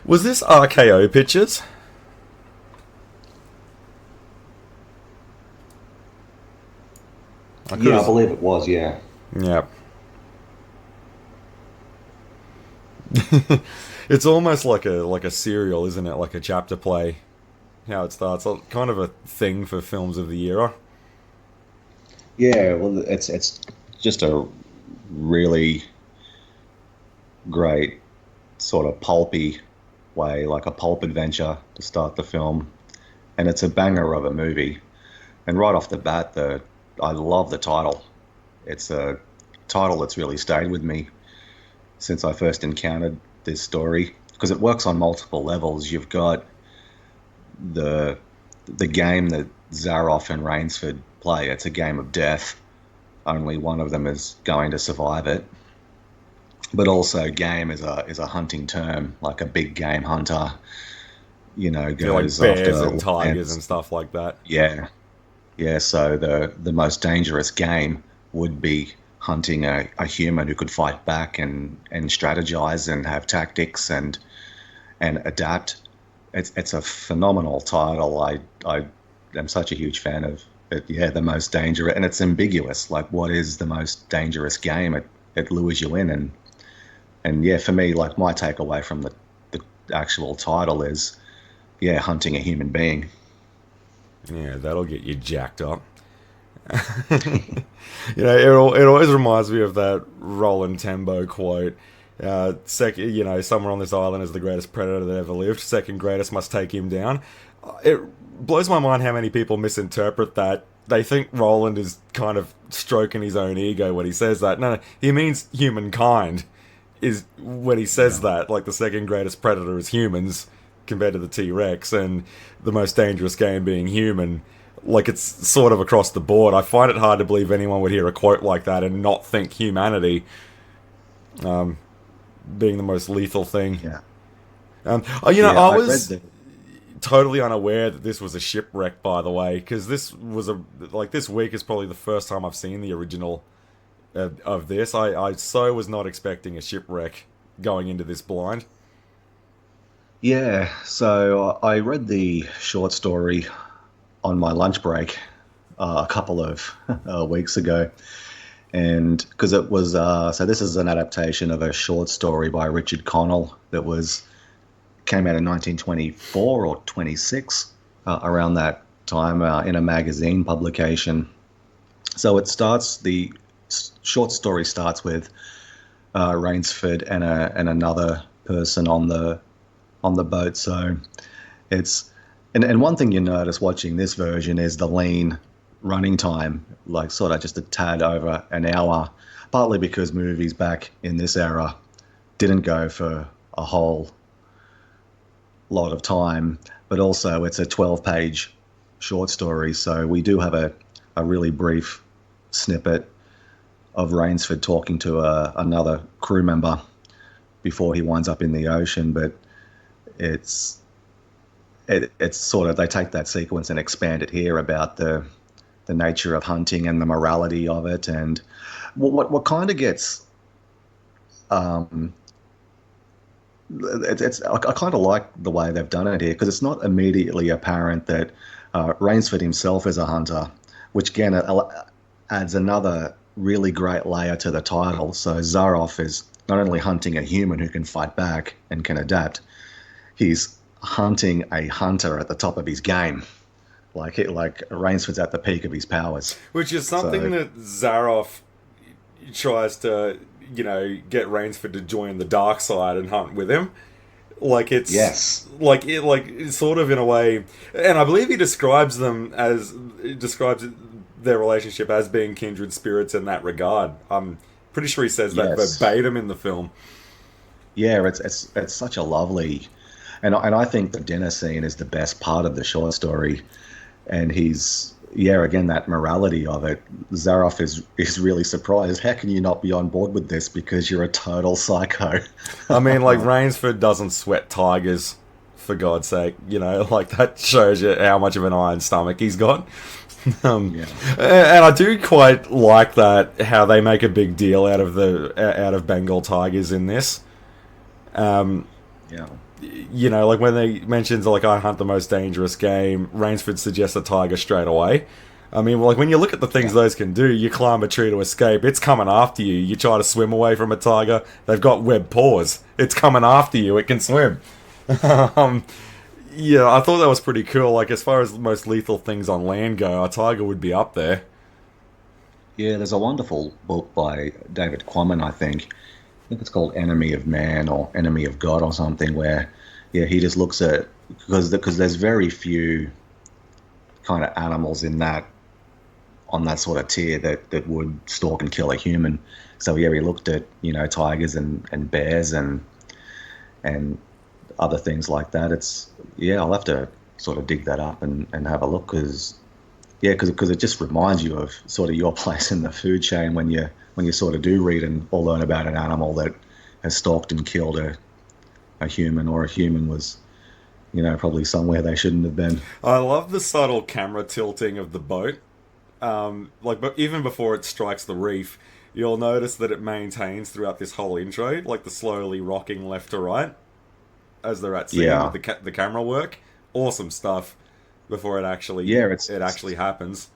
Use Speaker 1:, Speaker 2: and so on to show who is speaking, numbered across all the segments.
Speaker 1: Was this RKO Pictures? I could
Speaker 2: Yeah, I
Speaker 1: have.
Speaker 2: believe it was. Yeah,
Speaker 1: Yeah. It's almost like a serial, isn't it? Like a chapter play. How it starts, kind of a thing for films of the era.
Speaker 2: yeah. Well, it's just a really great sort of pulpy way, like a pulp adventure to start the film, and it's a banger of a movie. And right off the bat, the I love the title. It's a title that's really stayed with me since I first encountered this story because it works on multiple levels. You've got the the game that Zaroff and Rainsford play. It's a game of death. Only one of them is going to survive it. But also, game is a hunting term, like a big game hunter.
Speaker 1: Yeah, like
Speaker 2: Goes
Speaker 1: bears
Speaker 2: after
Speaker 1: and tigers
Speaker 2: lions.
Speaker 1: and stuff like that.
Speaker 2: Yeah, yeah. So the most dangerous game would be hunting a human who could fight back and strategize and have tactics and adapt. It's a phenomenal title. I am such a huge fan of it. Yeah, the most dangerous, and it's ambiguous. Like, what is the most dangerous game? It lures you in, and yeah, for me, like my takeaway from the actual title is yeah, hunting a human being.
Speaker 1: Yeah, that'll get you jacked up. It always reminds me of that Roland Tembo quote. Second, someone on this island is the greatest predator that ever lived. Second greatest must take him down. It blows my mind how many people misinterpret that. They think Roland is kind of stroking his own ego when he says that. No, he means humankind. Is when he says
Speaker 2: Yeah,
Speaker 1: that, like the second greatest predator is humans compared to the T Rex, and the most dangerous game being human. Like it's sort of across the board. I find it hard to believe anyone would hear a quote like that and not think humanity being the most lethal thing.
Speaker 2: yeah, yeah.
Speaker 1: I
Speaker 2: I read
Speaker 1: was
Speaker 2: the
Speaker 1: totally unaware that this was a shipwreck, by the way, because this week is probably the first time I've seen the original of this. I so was not expecting a shipwreck going into this blind.
Speaker 2: yeah. So I read the short story on my lunch break a couple of weeks ago, and because it was so this is an adaptation of a short story by Richard Connell that was came out in 1924 or 26 around that time in a magazine publication. So the short story starts with Rainsford and another person on the boat. So it's and one thing you notice watching this version is the lean running time, like sort of just a tad over an hour, partly because movies back in this era didn't go for a whole lot of time, but also it's a 12-page short story, so we do have a really brief snippet of Rainsford talking to another crew member before he winds up in the ocean, but it's it's sort of they take that sequence and expand it here about the nature of hunting and the morality of it, and what kind of gets um, it's I kind of like the way they've done it here because it's not immediately apparent that Rainsford himself is a hunter, which again adds another really great layer to the title. So Zaroff is not only hunting a human who can fight back and can adapt, he's hunting a hunter at the top of his game. Like Rainsford's at the peak of his powers.
Speaker 1: Which is something
Speaker 2: So
Speaker 1: that Zaroff tries to, get Rainsford to join the dark side and hunt with him. Like
Speaker 2: yes,
Speaker 1: it's sort of in a way, and I believe he describes their relationship as being kindred spirits in that regard. I'm pretty sure he says that
Speaker 2: yes,
Speaker 1: verbatim in the film.
Speaker 2: yeah. It's such a lovely, and I think the dinner scene is the best part of the short story. And he's yeah, again that morality of it. Zaroff is really surprised. How can you not be on board with this because you're a total psycho?
Speaker 1: I mean, like Rainsford doesn't sweat tigers, for God's sake. Like that shows you how much of an iron stomach he's got. Um,
Speaker 2: Yeah,
Speaker 1: and I do quite like that how they make a big deal out of Bengal tigers in this. Um,
Speaker 2: yeah,
Speaker 1: you know, like when they mentions like I hunt the most dangerous game, Rainsford suggests a tiger straight away. I mean, like when you look at the things
Speaker 2: Yeah.
Speaker 1: those can do, you climb a tree to escape, it's coming after you. You try to swim away from a tiger, they've got webbed paws. It's coming after you. It can swim. um, yeah, I thought that was pretty cool. Like as far as most lethal things on land go, a tiger would be up there.
Speaker 2: Yeah, there's a wonderful book by David Quammen, I think. I think it's called Enemy of Man or Enemy of God or something, where, yeah, he just looks at, because there's very few kind of animals in that, on that sort of tier that would stalk and kill a human. So yeah, he looked at, tigers and bears and other things like that. It's, yeah, I'll have to sort of dig that up and have a look, because yeah, because it just reminds you of sort of your place in the food chain when you sort of do read and or learn about an animal that has stalked and killed a human, or a human was, probably somewhere they shouldn't have been.
Speaker 1: I love the subtle camera tilting of the boat. Like, but even before it strikes the reef, you'll notice that it maintains throughout this whole intro, like the slowly rocking left to right as they're at sea with
Speaker 2: Yeah,
Speaker 1: the camera work. Awesome stuff. Before
Speaker 2: yeah,
Speaker 1: it actually happens.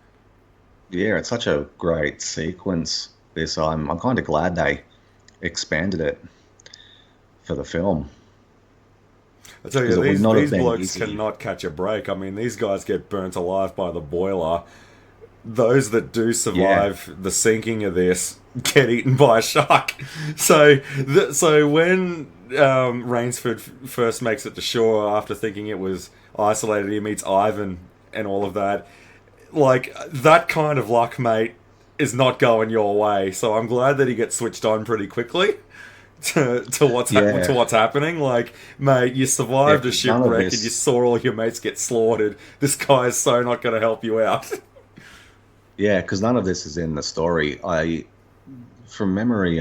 Speaker 2: it's such a great sequence. This I'm kind of glad they expanded it for the film,
Speaker 1: I tell you,
Speaker 2: because it would not have
Speaker 1: these
Speaker 2: been
Speaker 1: blokes
Speaker 2: easy.
Speaker 1: cannot catch a break. I mean, these guys get burnt alive by the boiler. Those that do
Speaker 2: Yeah,
Speaker 1: survive the sinking of this get eaten by a shark. So when Rainsford first makes it to shore after thinking it was isolated, he meets Ivan and all of that. Like that kind of luck, mate, is not going your way. So I'm glad that he gets switched on pretty quickly to
Speaker 2: yeah,
Speaker 1: what's happening. Like, mate, you
Speaker 2: yeah.
Speaker 1: survived a
Speaker 2: Because none of
Speaker 1: shipwreck and you
Speaker 2: this,
Speaker 1: saw all your mates get slaughtered. This guy is so not going to help you out.
Speaker 2: yeah, because none of this is in the story. From memory,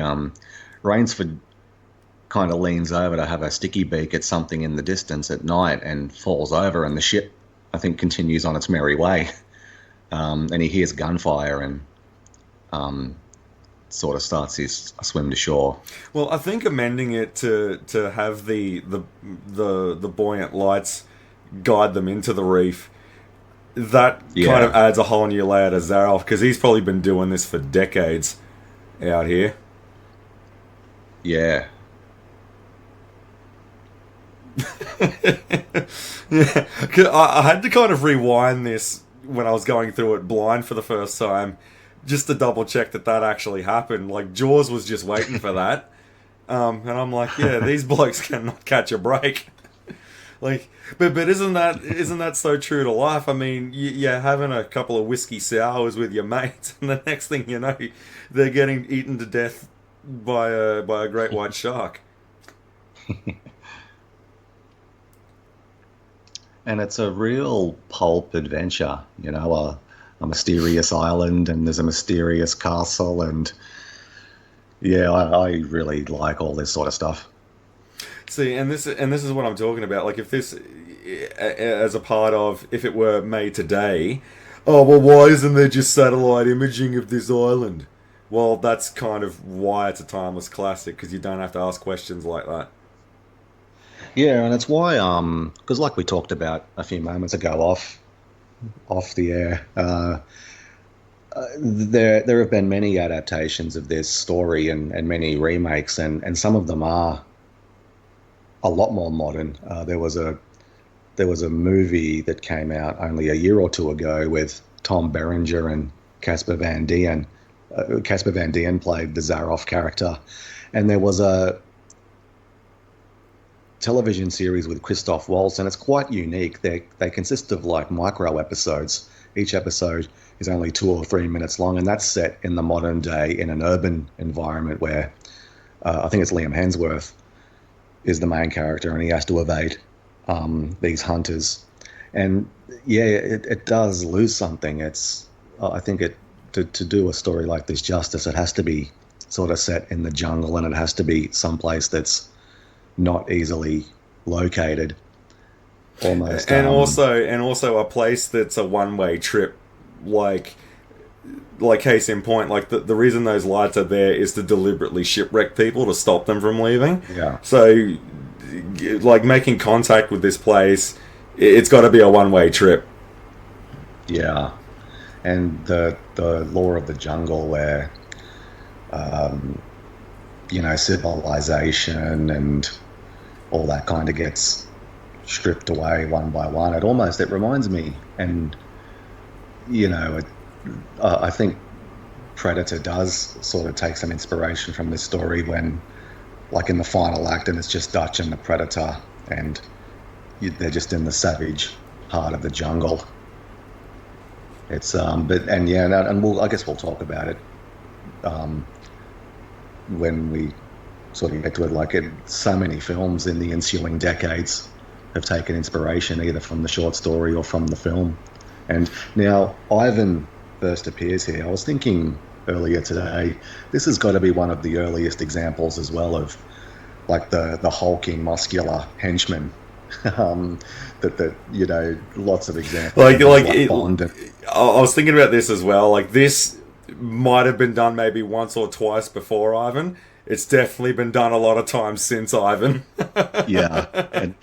Speaker 2: Rainsford kind of leans over to have a sticky beak at something in the distance at night and falls over, and the ship, I think, continues on its merry way. And he hears gunfire and um, sort of starts his swim to shore.
Speaker 1: Well, I think amending it to have the buoyant lights guide them into the reef, that kind of
Speaker 2: Yeah,
Speaker 1: adds a whole new layer to Zaroff, because he's probably been doing this for decades out here.
Speaker 2: yeah,
Speaker 1: Yeah, 'cause I had to kind of rewind this when I was going through it blind for the first time, just to double check that that actually happened. Like Jaws was just waiting for that, and I'm like, yeah, these blokes cannot catch a break. Like, but isn't that so true to life? I mean, you're having a couple of whiskey sours with your mates, and the next thing you know, they're getting eaten to death by a great white shark.
Speaker 2: and it's a real pulp adventure. A mysterious island, and there's a mysterious castle, and yeah, I really like all this sort of stuff.
Speaker 1: See, and this is what I'm talking about. Like, if this, as a part of, if it were made today, oh well, why isn't there just satellite imaging of this island? Well, that's kind of why it's a timeless classic, because you don't have to ask questions like that.
Speaker 2: Yeah, and it's why, because like we talked about a few moments ago off the air, there have been many adaptations of this story and many remakes, and some of them are a lot more modern. There was a movie that came out only a year or two ago with Tom Berenger and Casper Van Dien. Casper Van Dien played the Zaroff character, and there was a television series with Christoph Waltz, and it's quite unique. They consist of like micro episodes. Each episode is only 2 or 3 minutes long, and that's set in the modern day in an urban environment where I think it's Liam Hemsworth is the main character, and he has to evade these hunters. And yeah, it does lose something. I think to do a story like this justice, it has to be sort of set in the jungle, and it has to be someplace that's not easily located. Almost,
Speaker 1: And also a place that's a one way trip. Like case in point, like the reason those lights are there is to deliberately shipwreck people to stop them from leaving.
Speaker 2: yeah,
Speaker 1: So like making contact with this place, it's got to be a one-way trip.
Speaker 2: Yeah, and the law of the jungle, where civilization and all that kind of gets stripped away one by one. It reminds me, and I think Predator does sort of take some inspiration from this story when, like in the final act, and it's just Dutch and the Predator, and they're just in the savage heart of the jungle. It's I guess we'll talk about it when we sort of get to it. Like, so many films in the ensuing decades have taken inspiration either from the short story or from the film. And now Ivan first appears here. I was thinking earlier today, this has got to be one of the earliest examples as well of like the hulking muscular henchman. Lots of examples.
Speaker 1: I was thinking about this as well. Like, this might have been done maybe once or twice before Ivan. It's definitely been done a lot of times since Ivan.
Speaker 2: Yeah,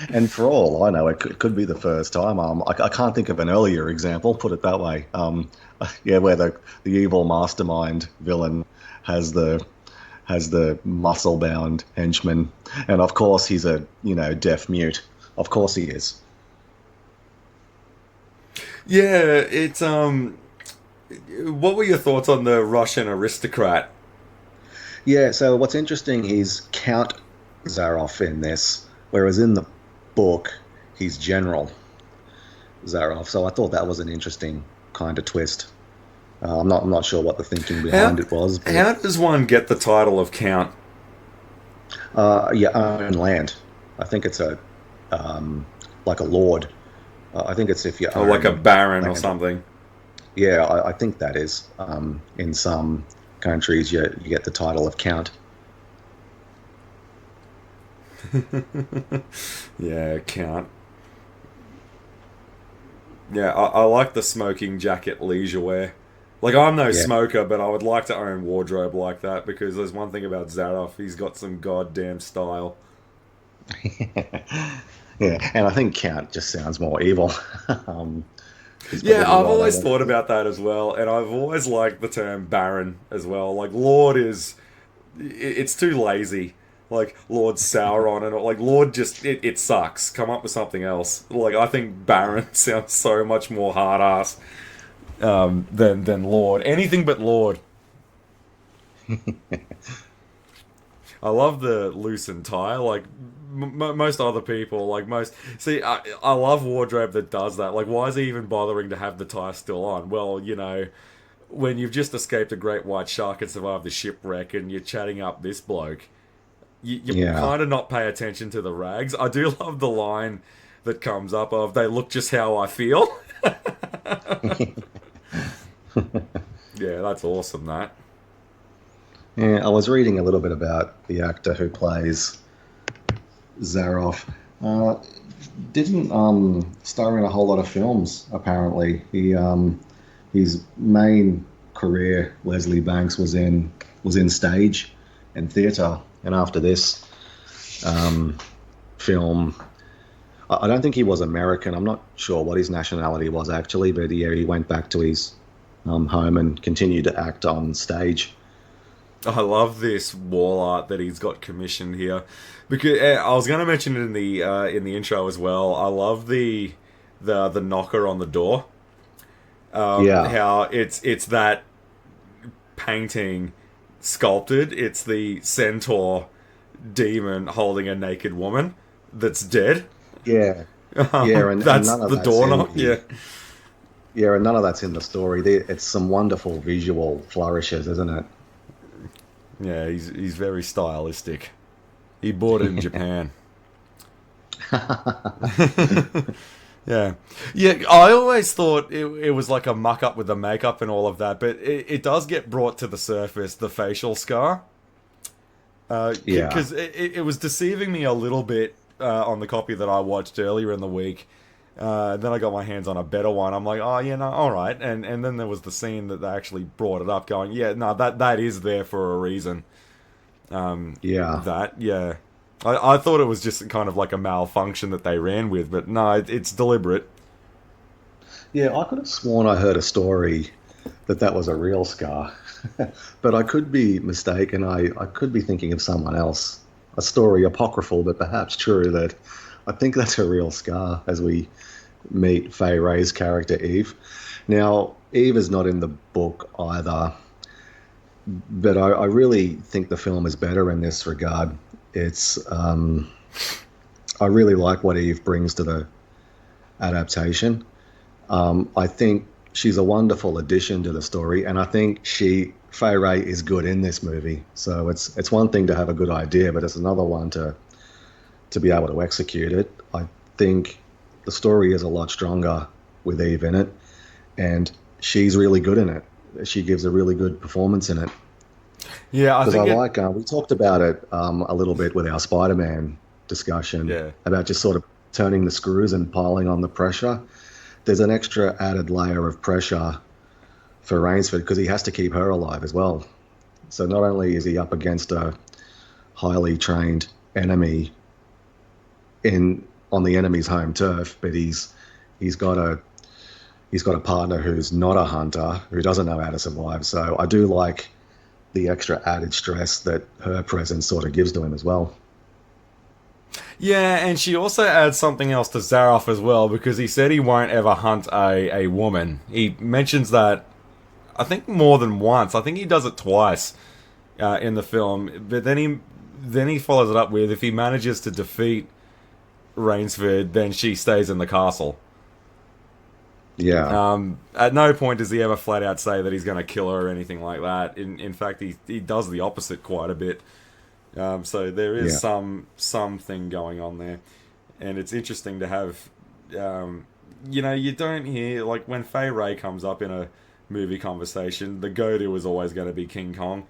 Speaker 2: and for all I know, it could be the first time. I can't think of an earlier example. Put it that way. Where the evil mastermind villain has the muscle bound henchman, and of course he's a deaf mute. Of course he is.
Speaker 1: Yeah, it's what were your thoughts on the Russian aristocrat?
Speaker 2: Yeah, so what's interesting is Count Zaroff in this, whereas in the book he's General Zaroff. So I thought that was an interesting kind of twist. I'm not sure what the thinking behind it was. But,
Speaker 1: how does one get the title of Count?
Speaker 2: Own land. I think it's like a lord. I think it's if you own
Speaker 1: like a baron
Speaker 2: land.
Speaker 1: Or something.
Speaker 2: Yeah, I think that is. In some countries, you get the title of Count.
Speaker 1: Yeah, Count. Yeah, I like the smoking jacket leisure wear. Like, I'm no smoker, but I would like to own wardrobe like that, because there's one thing about Zaroff, he's got some goddamn style.
Speaker 2: Yeah, and I think Count just sounds more evil.
Speaker 1: Yeah, I've always thought about that as well, and I've always liked the term Baron as well. Like, Lord it's too lazy. Like, Lord Sauron, and like, Lord just, it sucks. Come up with something else. Like, I think Baron sounds so much more hard-ass than Lord. Anything but Lord. I love the loosened tie. Like, most other people, like I love wardrobe that does that. Like, why is he even bothering to have the tie still on? Well, when you've just escaped a great white shark and survived the shipwreck, and you're chatting up this bloke, you kind of not pay attention to the rags. I do love the line that comes up of, they look just how I feel. Yeah, that's awesome, that.
Speaker 2: Yeah, I was reading a little bit about the actor who plays Zaroff. Didn't star in a whole lot of films, apparently. His main career, Leslie Banks, was in stage and theatre, and after this film, I don't think he was American. I'm not sure what his nationality was actually, but yeah, he went back to his home and continued to act on stage.
Speaker 1: I love this wall art that he's got commissioned here, because I was going to mention it in the intro as well. I love the knocker on the door. How it's that painting sculpted. It's the centaur demon holding a naked woman that's dead.
Speaker 2: Yeah, and
Speaker 1: that's
Speaker 2: none of
Speaker 1: the
Speaker 2: that's
Speaker 1: doorknob. Yeah.
Speaker 2: Yeah, and none of that's in the story. It's some wonderful visual flourishes, isn't it?
Speaker 1: Yeah, he's very stylistic. He bought it in Japan. Yeah. I always thought it was like a muck up with the makeup and all of that, but it does get brought to the surface, the facial scar. Because it was deceiving me a little bit on the copy that I watched earlier in the week. Then I got my hands on a better one. I'm like, oh, all right. And then there was the scene that they actually brought it up, going, that is there for a reason. I thought it was just kind of like a malfunction that they ran with, but no, it's deliberate.
Speaker 2: Yeah, I could have sworn I heard a story that that was a real scar, but I could be mistaken. I could be thinking of someone else. A story apocryphal, but perhaps true, that I think that's a real scar as we meet Fay Ray's character Eve. Now, Eve is not in the book either, but I really think the film is better in this regard. It's I really like what Eve brings to the adaptation. I think she's a wonderful addition to the story, and I think Fay Ray is good in this movie. So it's one thing to have a good idea, but it's another one to be able to execute it. I think the story is a lot stronger with Eve in it, and she's really good in it. She gives a really good performance in it.
Speaker 1: Yeah, I
Speaker 2: Because I
Speaker 1: think it.
Speaker 2: like, we talked about it a little bit with our Spider-Man discussion
Speaker 1: Yeah.
Speaker 2: about just sort of turning the screws and piling on the pressure. There's an extra added layer of pressure for Rainsford because he has to keep her alive as well. So not only is he up against a highly trained enemy in on the enemy's home turf, but he's got a he's got a partner who's not a hunter who doesn't know how to survive. So I do like the extra added stress that her presence sort of gives to him as well.
Speaker 1: Yeah, and she also adds something else to Zaroff as well because he said he won't ever hunt a woman. He mentions that I think more than once. I think he does it twice in the film. But then he follows it up with if he manages to defeat Rainsford, then she stays in the castle.
Speaker 2: Yeah,
Speaker 1: At no point does he ever flat out say that he's going to kill her or anything like that. In fact, he does the opposite quite a bit. So there is
Speaker 2: yeah,
Speaker 1: something going on there, and it's interesting to have. You don't hear like when Fay Ray comes up in a movie conversation, the go-to is always going to be King Kong,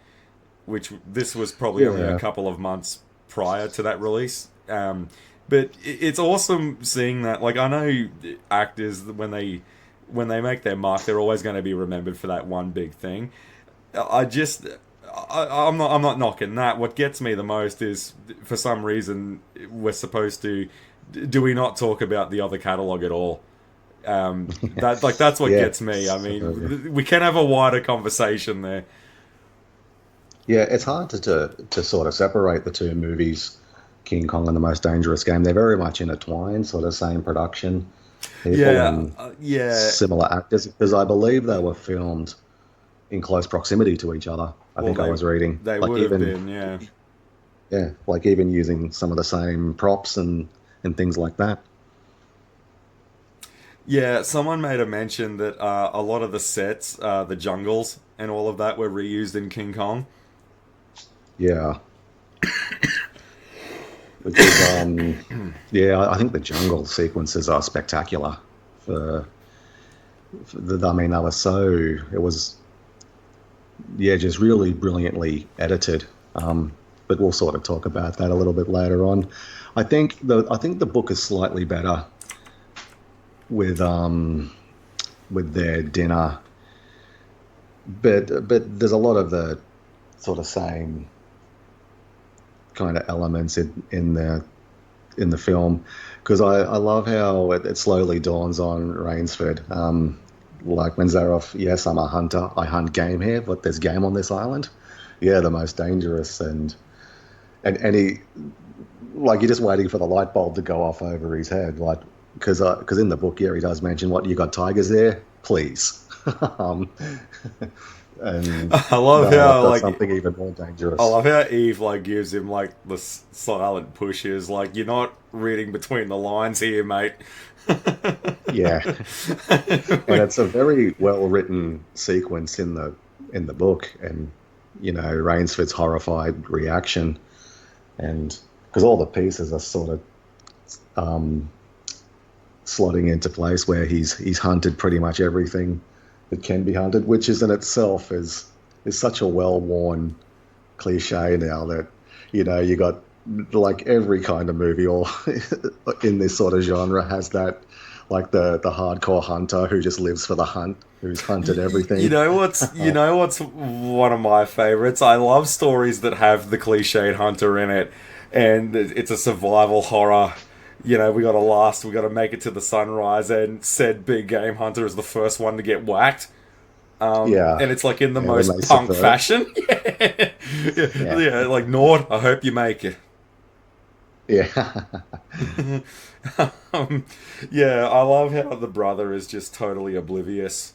Speaker 1: which this was probably only a
Speaker 2: yeah,
Speaker 1: couple of months prior to that release. But it's awesome seeing that. Like I know actors when they make their mark, they're always going to be remembered for that one big thing. I just I'm not knocking that. What gets me the most is for some reason we're supposed to do we not talk about the other catalog at all? That's what gets me. I
Speaker 2: yes,
Speaker 1: mean, we can have a wider conversation there.
Speaker 2: yeah. It's hard to sort of separate the two movies, King Kong and the Most Dangerous Game. They're very much intertwined, sort of same production people
Speaker 1: Yeah,
Speaker 2: and
Speaker 1: yeah.
Speaker 2: similar actors, because I believe they were filmed in close proximity to each other. I
Speaker 1: Well,
Speaker 2: think I
Speaker 1: they
Speaker 2: was reading,
Speaker 1: they
Speaker 2: like
Speaker 1: would have
Speaker 2: even
Speaker 1: been, yeah.
Speaker 2: yeah, like even using some of the same props and things like that.
Speaker 1: Yeah, someone made a mention that a lot of the sets, the jungles and all of that, were reused in King Kong.
Speaker 2: Yeah, because yeah, I think the jungle sequences are spectacular. For, I mean, they were so it was yeah, just really brilliantly edited. But we'll sort of talk about that a little bit later on. I think the book is slightly better with their dinner, but there's a lot of the sort of same kind of elements in the film because I love how it slowly dawns on Rainsford. Like when Zaroff, yes, I'm a hunter. I hunt game here, but there's game on this island. Yeah, the most dangerous, and he like you're just waiting for the light bulb to go off over his head, like because in the book, yeah, he does mention what you got tigers there, please, um, and
Speaker 1: I love
Speaker 2: no,
Speaker 1: how
Speaker 2: that's
Speaker 1: like
Speaker 2: something even more
Speaker 1: I
Speaker 2: dangerous.
Speaker 1: love how Eve like gives him like the silent pushes. Like you're not reading between the lines here, mate.
Speaker 2: Yeah, and it's a very well written sequence in the book, and Rainsford's horrified reaction, and because all the pieces are sort of um, slotting into place where he's hunted pretty much everything that can be hunted, which is in itself is such a well worn cliche now that you got like every kind of movie or in this sort of genre has that like the hardcore hunter who just lives for the hunt, who's hunted
Speaker 1: You
Speaker 2: everything.
Speaker 1: know what's one of my favorites? I love stories that have the cliched hunter in it. and it's a survival horror. You know, we got to make it to the sunrise, and said big game hunter is the first one to get whacked.
Speaker 2: Yeah.
Speaker 1: And it's like in the
Speaker 2: Yeah, when they
Speaker 1: most punk
Speaker 2: subvert.
Speaker 1: fashion. Yeah.
Speaker 2: Yeah.
Speaker 1: Yeah, like Nord, I hope you make it.
Speaker 2: Yeah.
Speaker 1: um, yeah, I love how the brother is just totally oblivious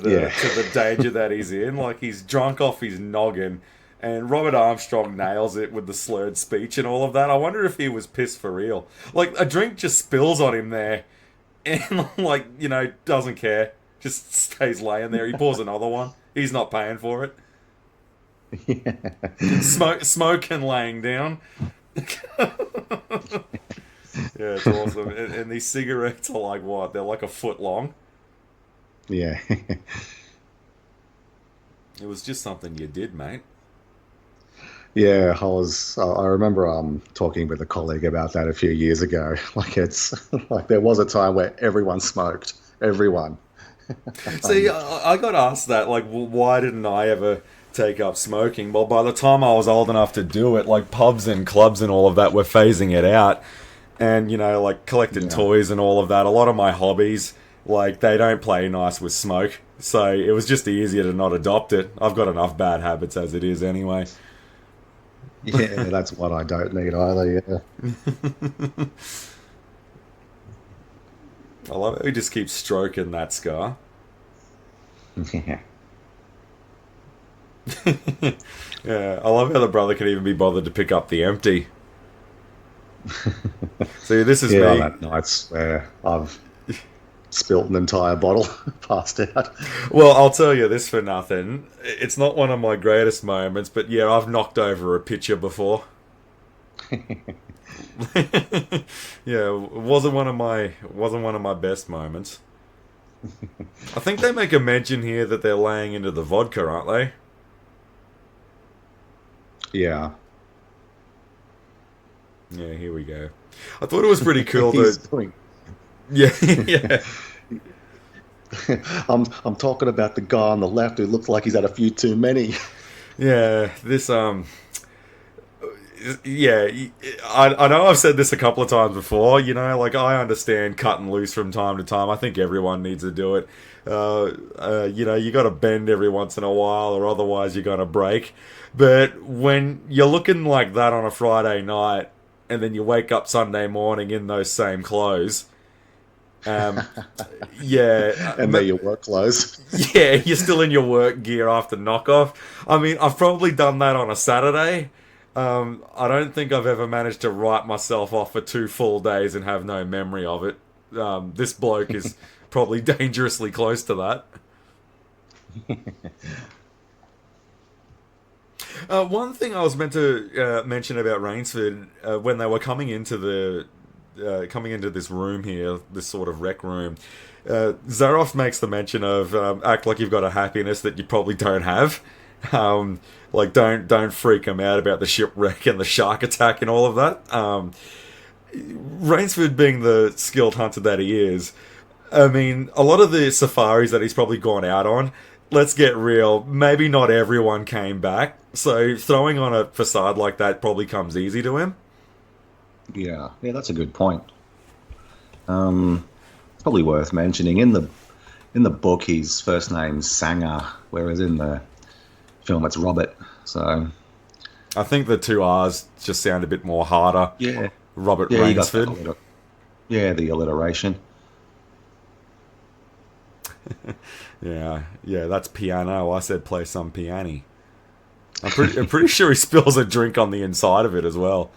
Speaker 2: Yeah.
Speaker 1: to the danger that he's in. Like he's drunk off his noggin, and Robert Armstrong nails it with the slurred speech and all of that. I wonder if he was pissed for real. Like a drink just spills on him there, and like doesn't care, just stays laying there. He pours another one. He's not paying for it.
Speaker 2: Yeah.
Speaker 1: Smoking laying down. Yeah, it's awesome. And these cigarettes are like what? They're like a foot long.
Speaker 2: Yeah.
Speaker 1: It was just something you did, mate.
Speaker 2: Yeah, I remember talking with a colleague about that a few years ago. Like it's like there was a time where everyone smoked. Everyone.
Speaker 1: See,
Speaker 2: Um,
Speaker 1: I got asked that, like, well, why didn't I ever take up smoking? Well, by the time I was old enough to do it, like pubs and clubs and all of that were phasing it out. And, like collecting
Speaker 2: yeah.
Speaker 1: toys and all of that, a lot of my hobbies, like, they don't play nice with smoke. So it was just easier to not adopt it. I've got enough bad habits as it is anyway.
Speaker 2: Yeah, that's what I don't need either. Yeah.
Speaker 1: I love it. We just keep stroking that scar.
Speaker 2: Yeah.
Speaker 1: Yeah, I love how the brother can even be bothered to pick up the empty. See, this is
Speaker 2: Yeah, I've
Speaker 1: me.
Speaker 2: had nights where I've spilt an entire bottle, passed out.
Speaker 1: Well, I'll tell you this for nothing. It's not one of my greatest moments, but yeah, I've knocked over a pitcher before. Yeah, it wasn't one of my best moments. I think they make a mention here that they're laying into the vodka, aren't they?
Speaker 2: Yeah.
Speaker 1: Yeah, here we go. I thought it was pretty cool
Speaker 2: He's
Speaker 1: that.
Speaker 2: doing.
Speaker 1: Yeah, yeah,
Speaker 2: I'm talking about the guy on the left who looks like he's had a few too many.
Speaker 1: yeah. This yeah, I know I've said this a couple of times before. Like I understand cutting loose from time to time. I think everyone needs to do it. You got to bend every once in a while, or otherwise you're gonna break. But when you're looking like that on a Friday night, and then you wake up Sunday morning in those same clothes, um, yeah,
Speaker 2: And they're your work clothes.
Speaker 1: yeah, you're still in your work gear after knockoff. I mean, I've probably done that on a Saturday. I don't think I've ever managed to write myself off for 2 full days and have no memory of it. This bloke is probably dangerously close to that. One thing I was meant to mention about Rainsford when they were coming into this room here, this sort of rec room. Zaroff makes the mention of act like you've got a happiness that you probably don't have. Like don't freak him out about the shipwreck and the shark attack and all of that. Rainsford being the skilled hunter that he is, I mean, a lot of the safaris that he's probably gone out on, let's get real, maybe not everyone came back. So throwing on a facade like that probably comes easy to him.
Speaker 2: Yeah, yeah, that's a good point. It's probably worth mentioning in the book his first name's Sanger, whereas in the film it's Robert. So
Speaker 1: I think the two R's just sound a bit more harder.
Speaker 2: yeah,
Speaker 1: Robert
Speaker 2: yeah, you got that.
Speaker 1: Rainsford.
Speaker 2: Yeah, the alliteration.
Speaker 1: Yeah, yeah, that's piano. I said play some piano. I'm pretty sure he spills a drink on the inside of it as well.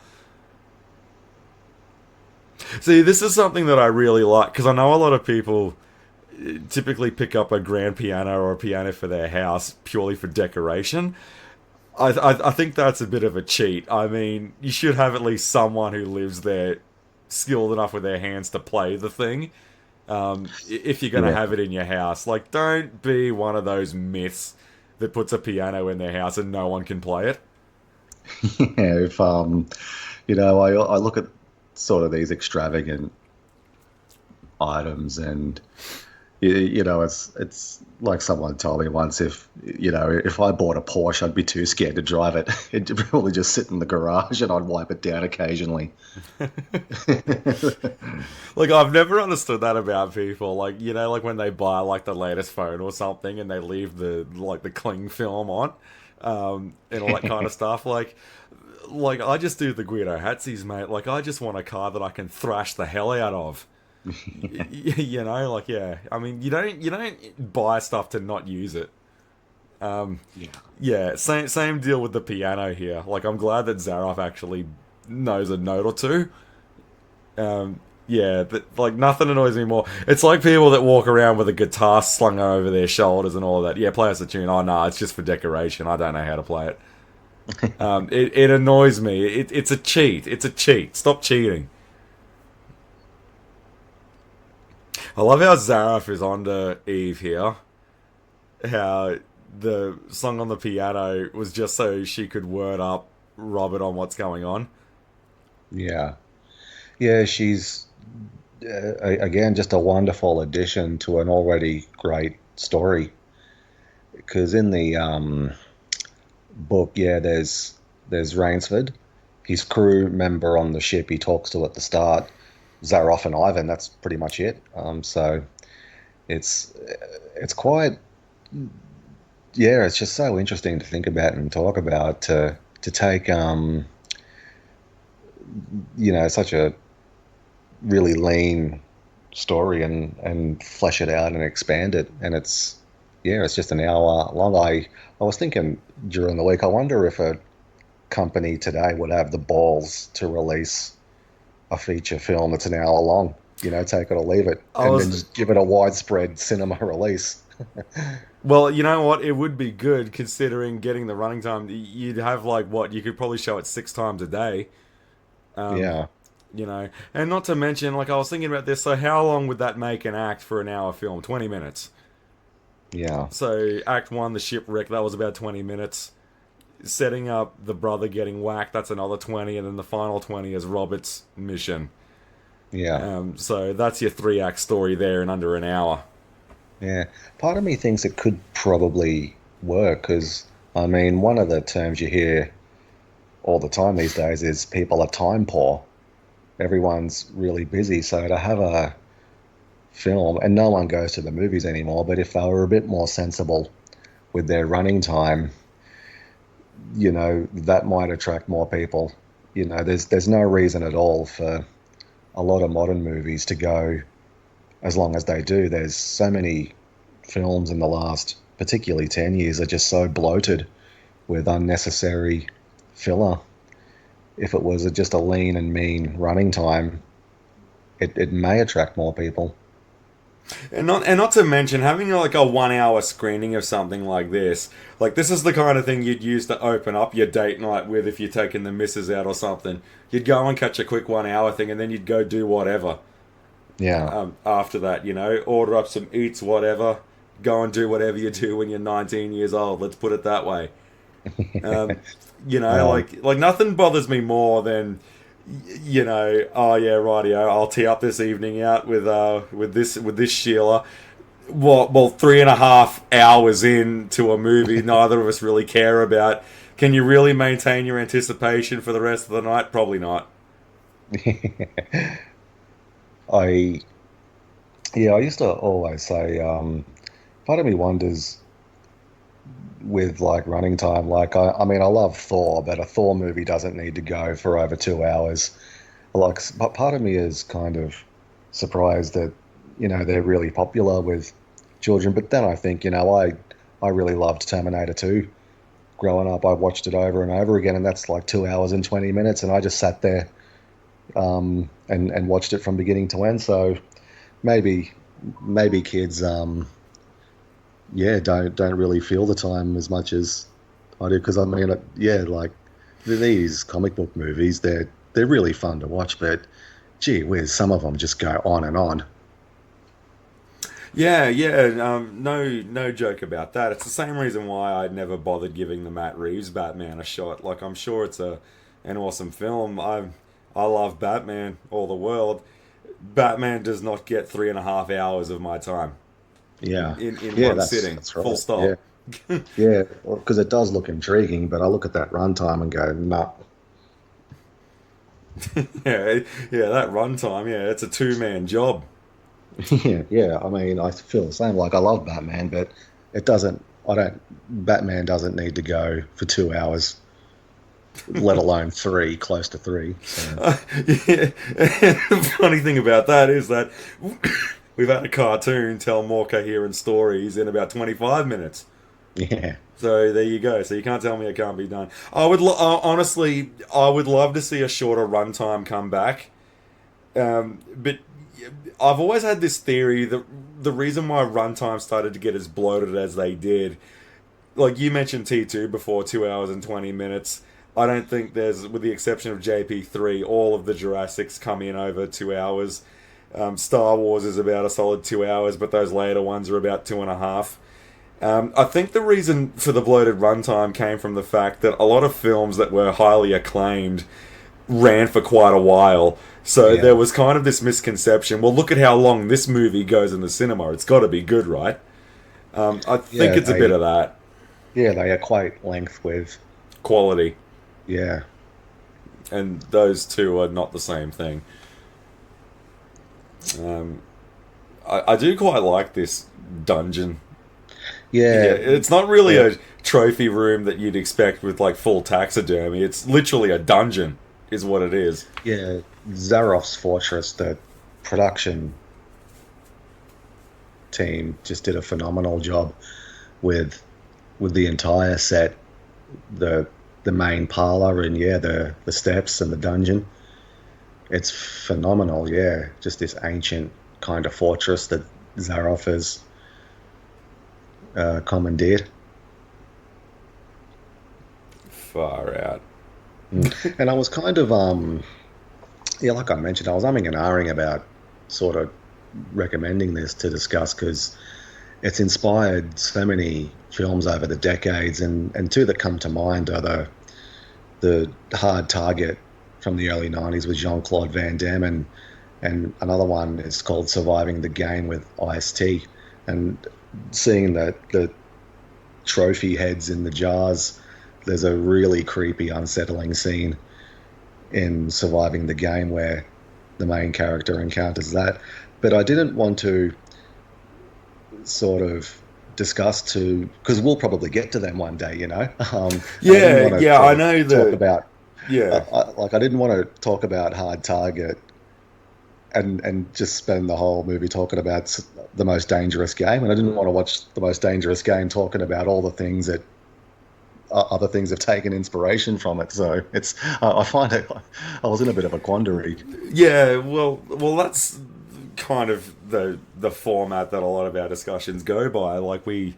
Speaker 1: See, this is something that I really like because I know a lot of people typically pick up a grand piano or a piano for their house purely for decoration. I think that's a bit of a cheat. I mean, you should have at least someone who lives there skilled enough with their hands to play the thing. If you're going to
Speaker 2: Yeah,
Speaker 1: have it in your house, like, don't be one of those myths that puts a piano in their house and no one can play it.
Speaker 2: yeah. If I look at sort of these extravagant items, and You know, it's like someone told me once, if I bought a Porsche, I'd be too scared to drive it. It'd probably just sit in the garage and I'd wipe it down occasionally.
Speaker 1: Like I've never understood that about people. Like like when they buy like the latest phone or something and they leave the cling film on, and all that kind of stuff. Like I just do the Guido Hatsies, mate. Like I just want a car that I can thrash the hell out of. Like yeah. I mean, you don't buy stuff to not use it.
Speaker 2: Yeah.
Speaker 1: Yeah, same deal with the piano here. Like I'm glad that Zaroff actually knows a note or two. Yeah, but like nothing annoys me more. It's like people that walk around with a guitar slung over their shoulders and all of that. Yeah, play us a tune. Oh no, it's just for decoration. I don't know how to play it. It annoys me. It's a cheat. It's a cheat. Stop cheating. I love how Zaroff is on to Eve here. How the song on the piano was just so she could word up Robert on what's going on.
Speaker 2: Yeah. Yeah, she's again just a wonderful addition to an already great story. Because in the book, yeah, there's Rainsford, his crew member on the ship. He talks to at the start. Zaroff and Ivan. That's pretty much it. So it's it's quite yeah. It's just so interesting to think about and talk about to take such a really lean story and flesh it out and expand it. And it's just an hour long. I was thinking during the week, I wonder if a company today would have the balls to release a feature film that's an hour long. Take it or leave it,
Speaker 1: I
Speaker 2: and then
Speaker 1: was
Speaker 2: just give it a widespread cinema release.
Speaker 1: Well, you know what? It would be good considering getting the running time. You'd have like what you could probably show it 6 times a day. Um,
Speaker 2: Yeah,
Speaker 1: and not to mention, like I was thinking about this. So how long would that make an act for an hour film? 20 minutes.
Speaker 2: yeah,
Speaker 1: So Act One, the shipwreck, that was about 20 minutes. Setting up the brother getting whacked, that's another 20, and then the final 20 is Robert's mission.
Speaker 2: yeah,
Speaker 1: So that's your 3 act story there in under an hour.
Speaker 2: yeah. Part of me thinks it could probably work because, I mean, one of the terms you hear all the time these days is people are time poor. Everyone's really busy, so to have a film, and no one goes to the movies anymore, but if they were a bit more sensible with their running time, that might attract more people. There's no reason at all for a lot of modern movies to go as long as they do. There's so many films in the last, particularly 10 years, are just so bloated with unnecessary filler. If it was just a lean and mean running time, it may attract more people.
Speaker 1: And not to mention having like a 1 hour screening of something like this. Like this is the kind of thing you'd use to open up your date night with if you're taking the missus out or something. You'd go and catch a quick 1 hour thing and then you'd go do whatever.
Speaker 2: Yeah.
Speaker 1: After that, order up some eats, whatever. Go and do whatever you do when you're 19 years old. Let's put it that way. Um,
Speaker 2: Um,
Speaker 1: like nothing bothers me more than oh yeah, rightio, I'll tee up this evening out with this Sheila. Well, 3.5 hours into a movie, neither of us really care about. Can you really maintain your anticipation for the rest of the night? Probably not.
Speaker 2: I yeah, I used to always say, part of me wonders with like running time. Like I mean, I love Thor, but a Thor movie doesn't need to go for over 2 hours. Like, but part of me is kind of surprised that they're really popular with children. But then I think I really loved Terminator 2 growing up. I watched it over and over again, and that's like 2 hours and 20 minutes, and I just sat there and watched it from beginning to end. So maybe maybe kids yeah don't really feel the time as much as I do, because I mean yeah, like these comic book movies, they're really fun to watch, but gee whiz, some of them just go on and on.
Speaker 1: Yeah, yeah, no joke about that. It's the same reason why I never bothered giving the Matt Reeves Batman a shot. Like, I'm sure it's an awesome film. I love Batman, all the world. Batman does not get 3.5 hours of my time.
Speaker 2: Yeah,
Speaker 1: in
Speaker 2: yeah,
Speaker 1: one
Speaker 2: that's
Speaker 1: sitting,
Speaker 2: that's
Speaker 1: full
Speaker 2: right. Yeah,
Speaker 1: stop.
Speaker 2: yeah, because it does look intriguing, but I look at that runtime and go, nah.
Speaker 1: Yeah, yeah, that runtime, yeah, it's a two-man job.
Speaker 2: Yeah, yeah. I mean, I feel the same. Like I love Batman, but it doesn't. I don't. Batman doesn't need to go for 2 hours, let alone three, close to three. So
Speaker 1: Yeah. And the funny thing about that is that we've had a cartoon tell more coherent stories in about 25 minutes.
Speaker 2: yeah,
Speaker 1: So there you go. So you can't tell me it can't be done. Honestly, I would love to see a shorter runtime come back. But I've always had this theory that the reason why runtime started to get as bloated as they did, like you mentioned T2 before, 2 hours and 20 minutes. I don't think there's, with the exception of JP3, all of the Jurassics come in over 2 hours. Star Wars is about a solid 2 hours, but those later ones are about 2.5. I think the reason for the bloated runtime came from the fact that a lot of films that were highly acclaimed ran for quite a while. So
Speaker 2: yeah,
Speaker 1: there was kind of this misconception. Well, look at how long this movie goes in the cinema. It's got to be good, right? I think
Speaker 2: yeah.
Speaker 1: it's a bit
Speaker 2: They
Speaker 1: of that
Speaker 2: they equate length with
Speaker 1: quality,
Speaker 2: yeah,
Speaker 1: and those two are not the same thing. Um, I do quite like this dungeon. Yeah,
Speaker 2: yeah,
Speaker 1: it's not really
Speaker 2: yeah,
Speaker 1: a trophy room that you'd expect with like full taxidermy. It's literally a dungeon, is what it is.
Speaker 2: yeah. Zaroff's Fortress, the production team just did a phenomenal job with the entire set, the main parlor, and yeah, the steps and the dungeon. It's phenomenal. Yeah, just this ancient kind of fortress that Zaroff has commandeered.
Speaker 1: Far out.
Speaker 2: Mm. And I was kind of yeah, like I mentioned, I was umming and ahhing about sort of recommending this to discuss because it's inspired so many films over the decades, and two that come to mind are the Hard Target from the early '90s with Jean-Claude Van Damme, and another one is called Surviving the Game with Ice-T. And seeing the trophy heads in the jars, there's a really creepy, unsettling scene in Surviving the Game where the main character encounters that. But I didn't want to sort of discuss to because we'll probably get to them one day, you know. And I didn't
Speaker 1: Yeah,
Speaker 2: want to
Speaker 1: yeah,
Speaker 2: sort
Speaker 1: I
Speaker 2: of
Speaker 1: know
Speaker 2: talk
Speaker 1: that.
Speaker 2: about
Speaker 1: Yeah,
Speaker 2: like I didn't want to talk about Hard Target and just spend the whole movie talking about the most dangerous game, and I didn't want to watch the most dangerous game talking about all the things that other things have taken inspiration from it. So it's I find it I was in a bit of a quandary.
Speaker 1: yeah. Well, that's kind of the format that a lot of our discussions go by. Like we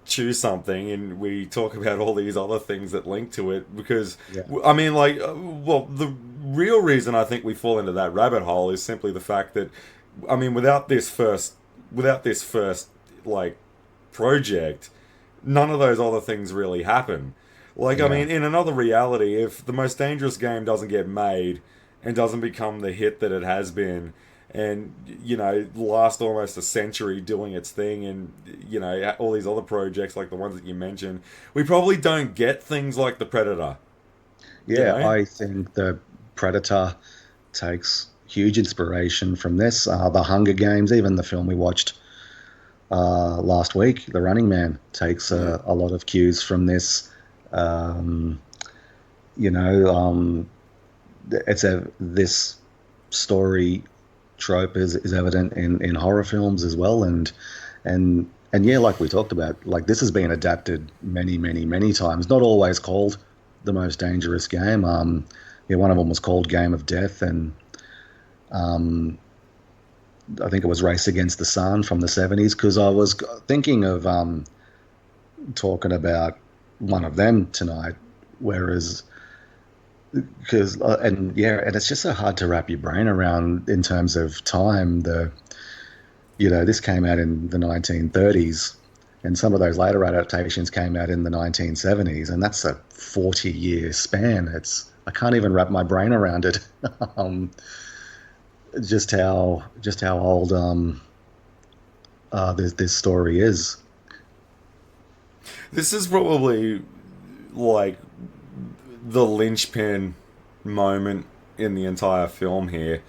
Speaker 1: choose something and we talk about all these other things that link to it. Because
Speaker 2: Yeah,
Speaker 1: I mean, like, well, the real reason I think we fall into that rabbit hole is simply the fact that, I mean, without this first like project, none of those other things really happen. Like, I
Speaker 2: yeah,
Speaker 1: mean, in another reality, if the most dangerous game doesn't get made and doesn't become the hit that it has been, and last almost a century doing its thing, and all these other projects like the ones that you mentioned, we probably don't get things like the Predator. You
Speaker 2: yeah.
Speaker 1: know?
Speaker 2: I think the Predator takes huge inspiration from this. The Hunger Games, even the film we watched last week, The Running Man, takes
Speaker 1: Yeah.
Speaker 2: a lot of cues from this. Um, you know, it's a this story trope is evident in horror films as well, and yeah, like we talked about, like this has been adapted many times. Not always called the most dangerous game. Yeah, one of them was called Game of Death, and um, I think it was Race Against the Sun from the '70s. Because I was thinking of talking about one of them tonight, whereas because and yeah, and it's just so hard to wrap your brain around in terms of time. This came out in the 1930s, and some of those later adaptations came out in the 1970s, and that's a 40-year span. It's I can't even wrap my brain around it. um, just how old this story is.
Speaker 1: This is probably like the linchpin moment in the entire film here.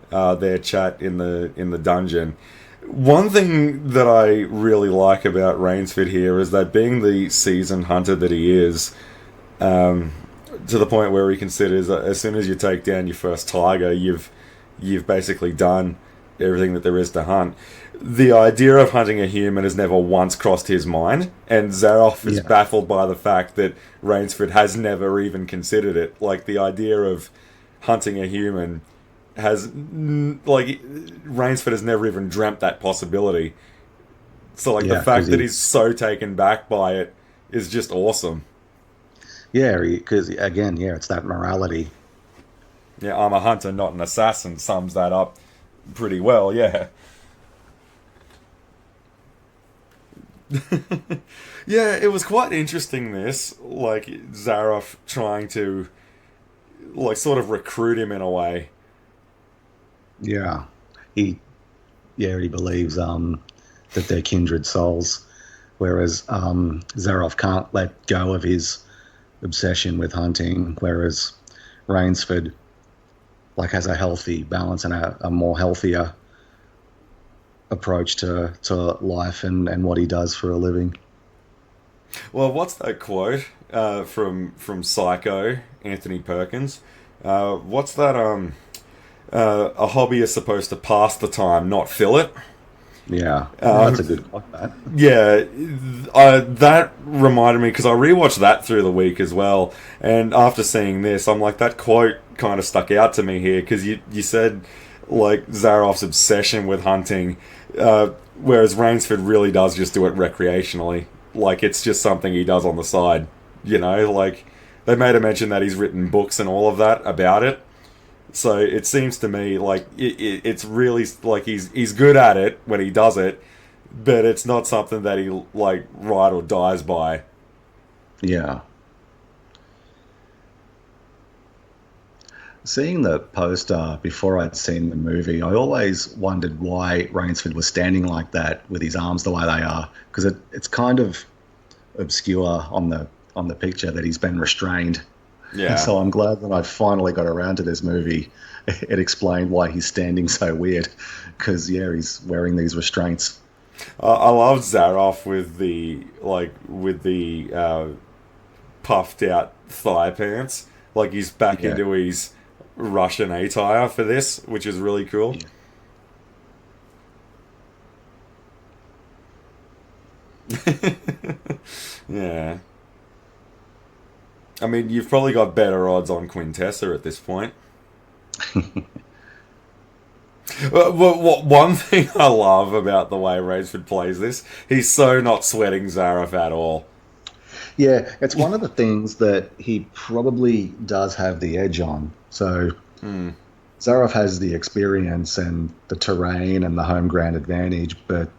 Speaker 1: Their chat in the dungeon. One thing that I really like about Rainsford here is that being the seasoned hunter that he is, to the point where he considers that as soon as you take down your first tiger, you've basically done everything that there is to hunt. The idea of hunting a human has never once crossed his mind, and Zaroff is baffled by the fact that Rainsford has never even considered it. Like, the idea of hunting a human Rainsford has never even dreamt that possibility. So, like, the fact that he's so taken back by it is just awesome.
Speaker 2: Yeah, because again, it's that morality.
Speaker 1: Yeah, I'm a hunter, not an assassin, sums that up pretty well, yeah. Yeah, it was quite interesting, this. Like, Zaroff trying to, like, sort of recruit him in a way.
Speaker 2: Yeah, he he believes that they're kindred souls, whereas Zaroff can't let go of his obsession with hunting, whereas Rainsford like has a healthy balance and a more healthier approach to life and what he does for a living.
Speaker 1: Well, what's that quote from Psycho, Anthony Perkins? What's that? A hobby is supposed to pass the time, not fill it.
Speaker 2: Yeah, that's a good quote. That.
Speaker 1: Yeah, that reminded me because I rewatched that through the week as well, and after seeing this, I'm like, that quote kind of stuck out to me here because you said like Zaroff's obsession with hunting, whereas Rainsford really does just do it recreationally. Like, it's just something he does on the side, like they made a mention that he's written books and all of that about it. So it seems to me like it's really like he's good at it when he does it, but it's not something that he like ride or dies by.
Speaker 2: Yeah. Seeing the poster before I'd seen the movie, I always wondered why Rainsford was standing like that with his arms the way they are, because it's kind of obscure on the picture that he's been restrained.
Speaker 1: Yeah.
Speaker 2: So I'm glad that I finally got around to this movie. It explained why he's standing so weird, because he's wearing these restraints.
Speaker 1: I love Zaroff with the puffed out thigh pants. Like, he's back into his Russian attire for this, which is really cool. Yeah. I mean, you've probably got better odds on Quintessa at this point. One thing I love about the way Rainsford plays this, he's so not sweating Zaroff at all.
Speaker 2: Yeah, it's one of the things that he probably does have the edge on. So Zaroff has the experience and the terrain and the home ground advantage, but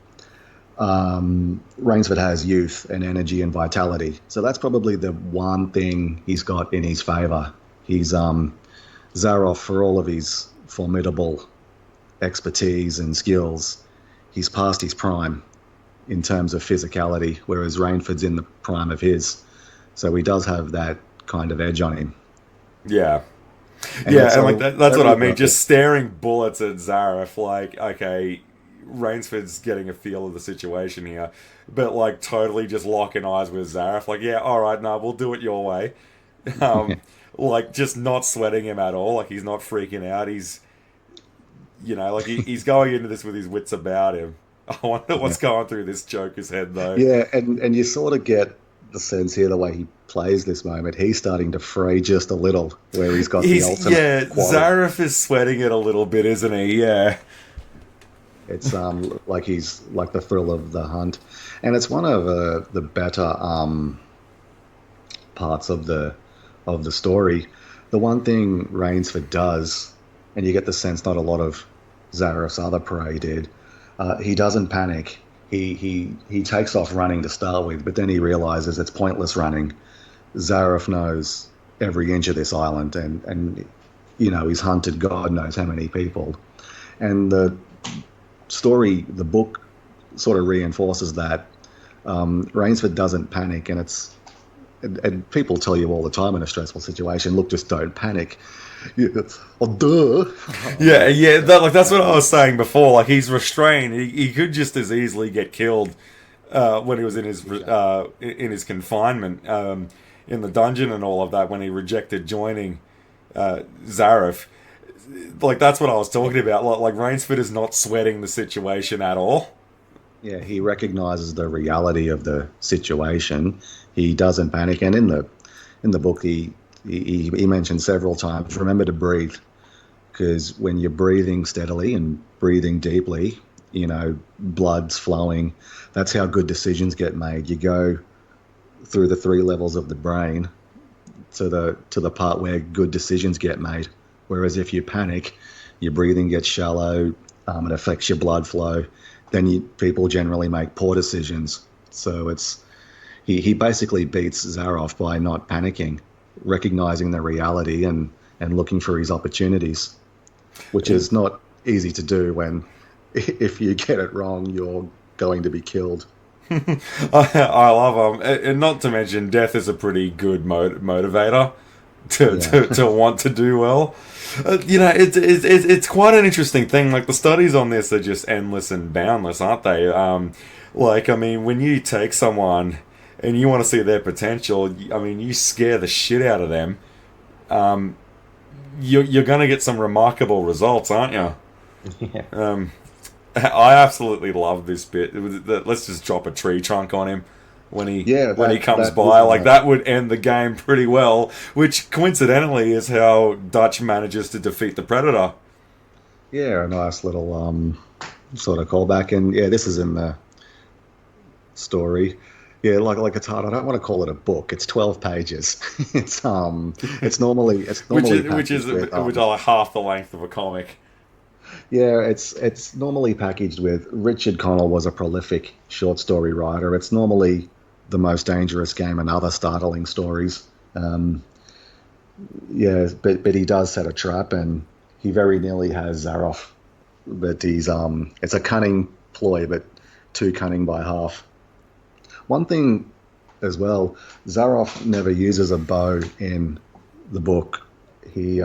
Speaker 2: Rainsford has youth and energy and vitality. So that's probably the one thing he's got in his favour. He's Zaroff, for all of his formidable expertise and skills, he's past his prime in terms of physicality, whereas Rainsford's in the prime of his. So he does have that kind of edge on him.
Speaker 1: Yeah. And like that's what I mean. Just staring bullets at Zaroff, like, okay, Rainsford's getting a feel of the situation here, but like totally just locking eyes with Zaroff, like, yeah, all right, no, we'll do it your way. Like, just not sweating him at all. Like, he's not freaking out. He's, like he's going into this with his wits about him. I wonder what's going through this Joker's head, though.
Speaker 2: Yeah, and you sort of get the sense here, the way he plays this moment, he's starting to fray just a little, where he's got the ultimate. Yeah,
Speaker 1: Zaroff is sweating it a little bit, isn't he? Yeah.
Speaker 2: It's like he's like the thrill of the hunt, and it's one of the better parts of the story. The one thing Rainsford does, and you get the sense not a lot of Zaroff's other prey did, he doesn't panic. He takes off running to start with, but then he realizes it's pointless running. Zaroff knows every inch of this island, and he's hunted God knows how many people, and the story, the book sort of reinforces that. Rainsford doesn't panic, and people tell you all the time in a stressful situation, look, just don't panic. Yeah, oh, duh.
Speaker 1: Yeah. That's what I was saying before. Like, he's restrained. He could just as easily get killed when he was in his confinement in the dungeon and all of that. When he rejected joining Zareth, like that's what I was talking about. Like Rainsford is not sweating the situation at all.
Speaker 2: Yeah, he recognizes the reality of the situation. He doesn't panic, and in the book, he mentioned several times, remember to breathe, because when you're breathing steadily and breathing deeply, blood's flowing. That's how good decisions get made. You go through the three levels of the brain to the part where good decisions get made. Whereas if you panic, your breathing gets shallow, it affects your blood flow. Then people generally make poor decisions. So he basically beats Zaroff by not panicking, recognizing the reality and looking for his opportunities, which is not easy to do when if you get it wrong, you're going to be killed.
Speaker 1: I love him, and not to mention, death is a pretty good motivator
Speaker 2: Yeah.
Speaker 1: to want to do well. It's quite an interesting thing. Like the studies on this are just endless and boundless, aren't they? I mean, when you take someone and you want to see their potential, I mean, you scare the shit out of them. You're going to get some remarkable results, aren't you?
Speaker 2: Yeah.
Speaker 1: I absolutely love this bit. Let's just drop a tree trunk on him
Speaker 2: Yeah,
Speaker 1: when he comes
Speaker 2: that
Speaker 1: by.
Speaker 2: would
Speaker 1: Like that would end the game pretty well. Which coincidentally is how Dutch manages to defeat the Predator.
Speaker 2: yeah, a nice little sort of callback. And yeah, this is in the story. Yeah, like it's hard. I don't want to call it a book. It's 12 pages. It's
Speaker 1: Which
Speaker 2: normally
Speaker 1: is
Speaker 2: packaged with
Speaker 1: like half the length of a comic.
Speaker 2: yeah, it's normally packaged with Richard Connell was a prolific short story writer. It's normally The Most Dangerous Game and Other Startling Stories. Um, yeah, but he does set a trap, and he very nearly has Zaroff. But he's it's a cunning ploy, but too cunning by half. One thing as well, Zaroff never uses a bow in the book. He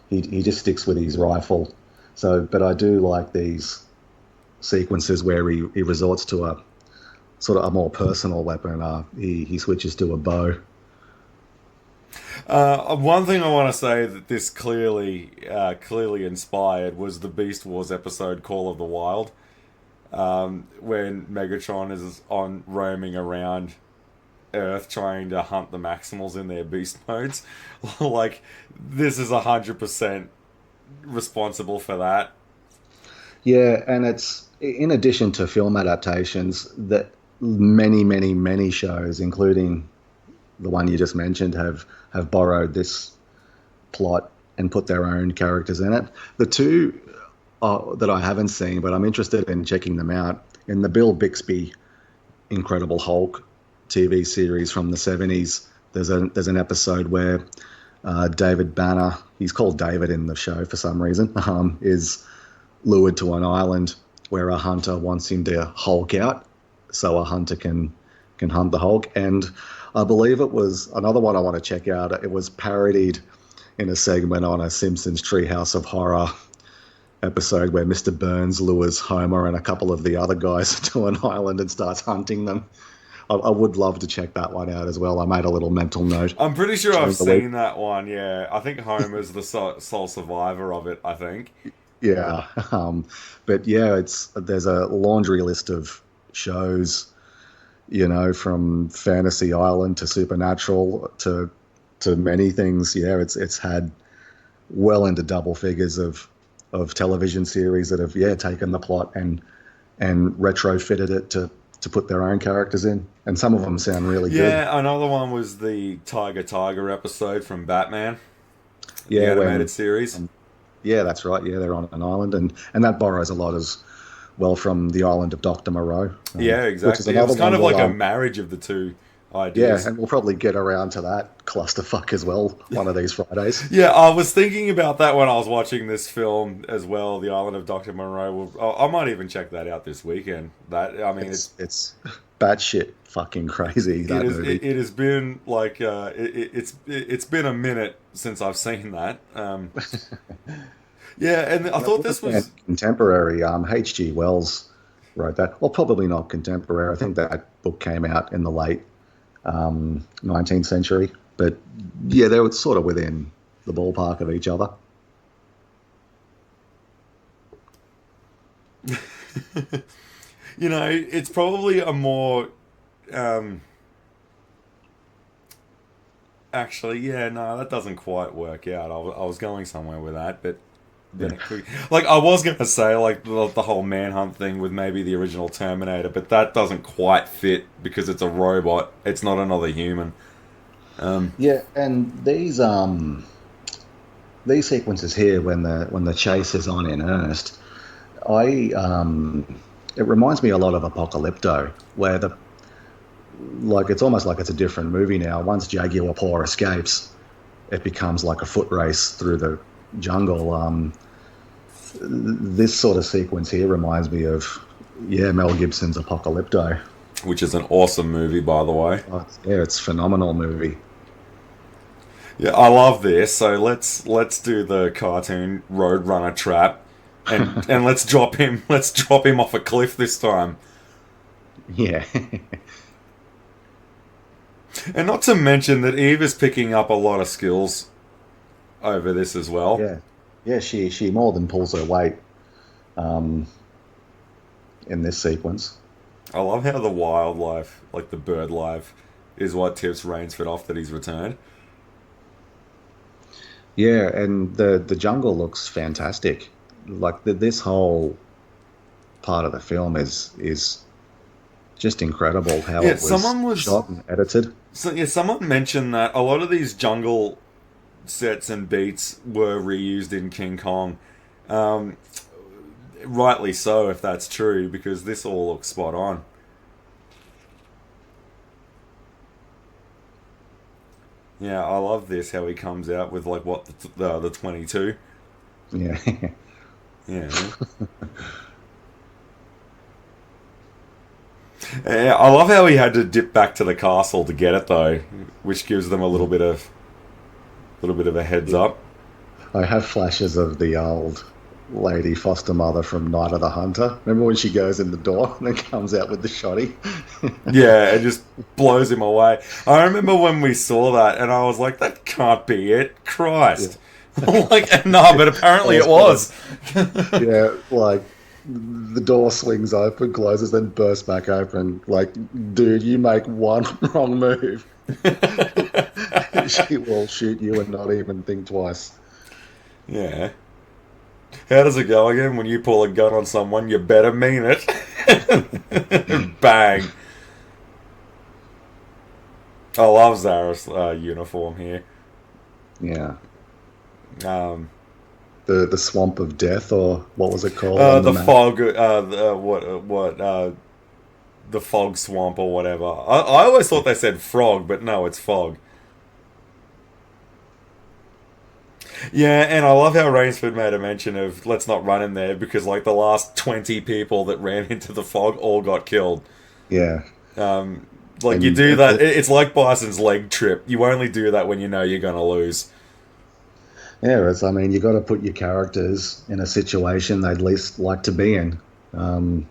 Speaker 2: he just sticks with his rifle. So, but I do like these sequences where he resorts to a sort of a more personal weapon. He switches to a bow.
Speaker 1: One thing I want to say that this clearly inspired was the Beast Wars episode Call of the Wild, when Megatron is on roaming around Earth trying to hunt the Maximals in their beast modes. Like this is 100% responsible for that.
Speaker 2: Yeah, and it's in addition to film adaptations that many shows, including the one you just mentioned, have borrowed this plot and put their own characters in it. The two that I haven't seen, but I'm interested in checking them out, in the Bill Bixby Incredible Hulk TV series from the 70s. There's an episode where David Banner, he's called David in the show for some reason, is lured to an island where a hunter wants him to Hulk out, so a hunter can hunt the Hulk. And I believe it was another one I want to check out. It was parodied in a segment on a Simpsons Treehouse of Horror episode where Mr. Burns lures Homer and a couple of the other guys to an island and starts hunting them. I would love to check that one out as well. I made a little mental note.
Speaker 1: I'm pretty sure I've
Speaker 2: during the week.
Speaker 1: seen that one. Yeah, I think Homer's the sole survivor of it. I think.
Speaker 2: Yeah, but yeah, there's a laundry list of shows, from Fantasy Island to Supernatural to many things. Yeah, it's had well into double figures of television series that have taken the plot and retrofitted it to put their own characters in, and some of them sound really good.
Speaker 1: Yeah, another one was the Tiger episode from Batman, the
Speaker 2: Yeah,
Speaker 1: animated
Speaker 2: when
Speaker 1: series.
Speaker 2: yeah, that's right. Yeah, they're on an island, and that borrows a lot as well from the island of Doctor Moreau,
Speaker 1: Yeah,
Speaker 2: which is
Speaker 1: exactly. It
Speaker 2: another
Speaker 1: was kind
Speaker 2: one
Speaker 1: of like
Speaker 2: that
Speaker 1: a marriage of the two,
Speaker 2: Yeah,
Speaker 1: ideas.
Speaker 2: and we'll probably get around to that clusterfuck as well one of these Fridays.
Speaker 1: Yeah, I was thinking about that when I was watching this film as well, The Island of Dr. Moreau. I might even check that out this weekend. That I mean,
Speaker 2: It's batshit fucking crazy, that movie.
Speaker 1: it has been like it's been a minute since I've seen that. Yeah, and I
Speaker 2: And I
Speaker 1: thought this
Speaker 2: understand
Speaker 1: was
Speaker 2: contemporary. H.G. Wells wrote that. Well, probably not contemporary. I think that book came out in the late 19th century. But yeah, they were sort of within the ballpark of each other.
Speaker 1: it's probably a more um, actually, yeah, no, that doesn't quite work out. I was going somewhere with that, but
Speaker 2: Yeah.
Speaker 1: then like I was gonna say like the whole manhunt thing with maybe the original Terminator, but that doesn't quite fit because it's a robot. It's not another human.
Speaker 2: Yeah, and these sequences here when the chase is on in earnest, I it reminds me a lot of Apocalypto, where the like it's almost like it's a different movie now. Once Jaguar Paw escapes, it becomes like a foot race through the jungle. This sort of sequence here reminds me of, yeah, Mel Gibson's Apocalypto.
Speaker 1: Which is an awesome movie, by the way.
Speaker 2: Yeah, it's a phenomenal movie.
Speaker 1: Yeah, I love this. So let's do the cartoon Roadrunner trap, and let's drop him. Let's drop him off a cliff this time.
Speaker 2: Yeah,
Speaker 1: And not to mention that Eve is picking up a lot of skills over this as well.
Speaker 2: yeah, yeah. She more than pulls her weight um, in this sequence.
Speaker 1: I love how the wildlife, like the bird life, is what tips Rainsford off that he's returned.
Speaker 2: Yeah, and the jungle looks fantastic. Like this whole part of the film is just incredible how
Speaker 1: Yeah,
Speaker 2: it was
Speaker 1: someone was
Speaker 2: shot and edited.
Speaker 1: so yeah, someone mentioned that a lot of these jungle sets and beats were reused in King Kong. Um, Rightly so, if that's true, because this all looks spot on. Yeah, I love this how he comes out with like what the 22.
Speaker 2: Yeah,
Speaker 1: Yeah. Yeah, I love how he had to dip back to the castle to get it though, which gives them a little bit of a heads up.
Speaker 2: I have flashes of the old lady foster mother from Night of the Hunter. Remember when she goes in the door and then comes out with the shotty?
Speaker 1: Yeah, it just blows him away. I remember when we saw that, and I was like, "That can't be it,
Speaker 2: Yeah.
Speaker 1: Christ!" Like, no, but apparently it was.
Speaker 2: Yeah, like the door swings open, closes, then bursts back open. Like, dude, you make one wrong move, she will shoot you and not even think twice.
Speaker 1: Yeah. How does it go again? When you pull a gun on someone, you better mean it. Bang. I love Zara's uniform here.
Speaker 2: Yeah.
Speaker 1: Um,
Speaker 2: The swamp of death, or what was it called on the
Speaker 1: the
Speaker 2: map?
Speaker 1: fog, the fog swamp or whatever. I always thought they said frog, but no, it's fog. Yeah, and I love how Rainsford made a mention of let's not run in there because like the last 20 people that ran into the fog all got killed.
Speaker 2: Yeah,
Speaker 1: Um, like you
Speaker 2: and
Speaker 1: do that, it's like Bison's leg trip. You only do that when you know you're gonna lose.
Speaker 2: yeah. It's, I mean, you got to put your characters in a situation they'd least like to be in. Um,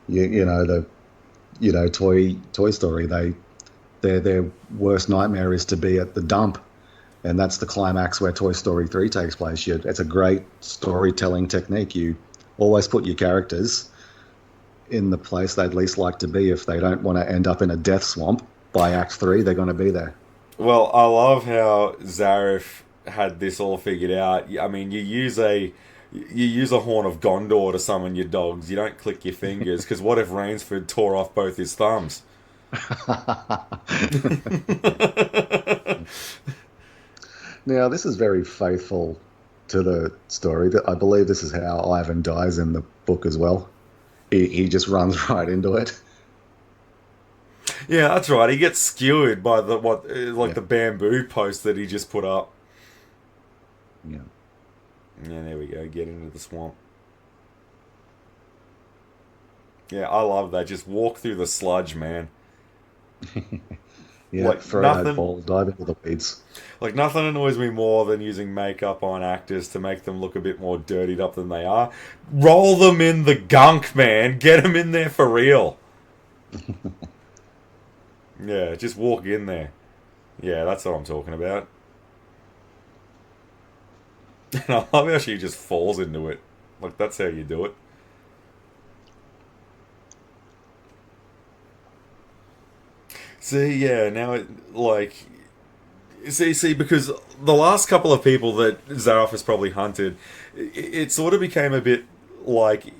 Speaker 2: you know the Toy Story. Their worst nightmare is to be at the dump, and that's the climax where Toy Story 3 takes place. It's a great storytelling technique. You always put your characters in the place they'd least like to be. If they don't want to end up in a death swamp by Act 3, they're going to be there.
Speaker 1: Well, I love how Zareth had this all figured out. I mean, you use a horn of Gondor to summon your dogs. You don't click your fingers because what if Rainsford tore off both his thumbs?
Speaker 2: Now, this is very faithful to the story. I believe this is how Ivan dies in the book as well. He just runs right into it.
Speaker 1: Yeah, that's right. He gets skewered by like
Speaker 2: Yeah,
Speaker 1: the bamboo post that he just put up.
Speaker 2: yeah,
Speaker 1: Yeah, there we go. Get into the swamp. Yeah, I love that. Just walk through the sludge, man.
Speaker 2: yeah.
Speaker 1: Like
Speaker 2: Throw that
Speaker 1: nothing.
Speaker 2: ball, dive into the weeds.
Speaker 1: Like nothing annoys me more than using makeup on actors to make them look a bit more dirtied up than they are. Roll them in the gunk, man. Get them in there for real. Yeah, just walk in there. Yeah, that's what I'm talking about. And I love how she just falls into it. Like that's how you do it. See, yeah, now it like see because the last couple of people that Zaroff has probably hunted, it sort of became a bit like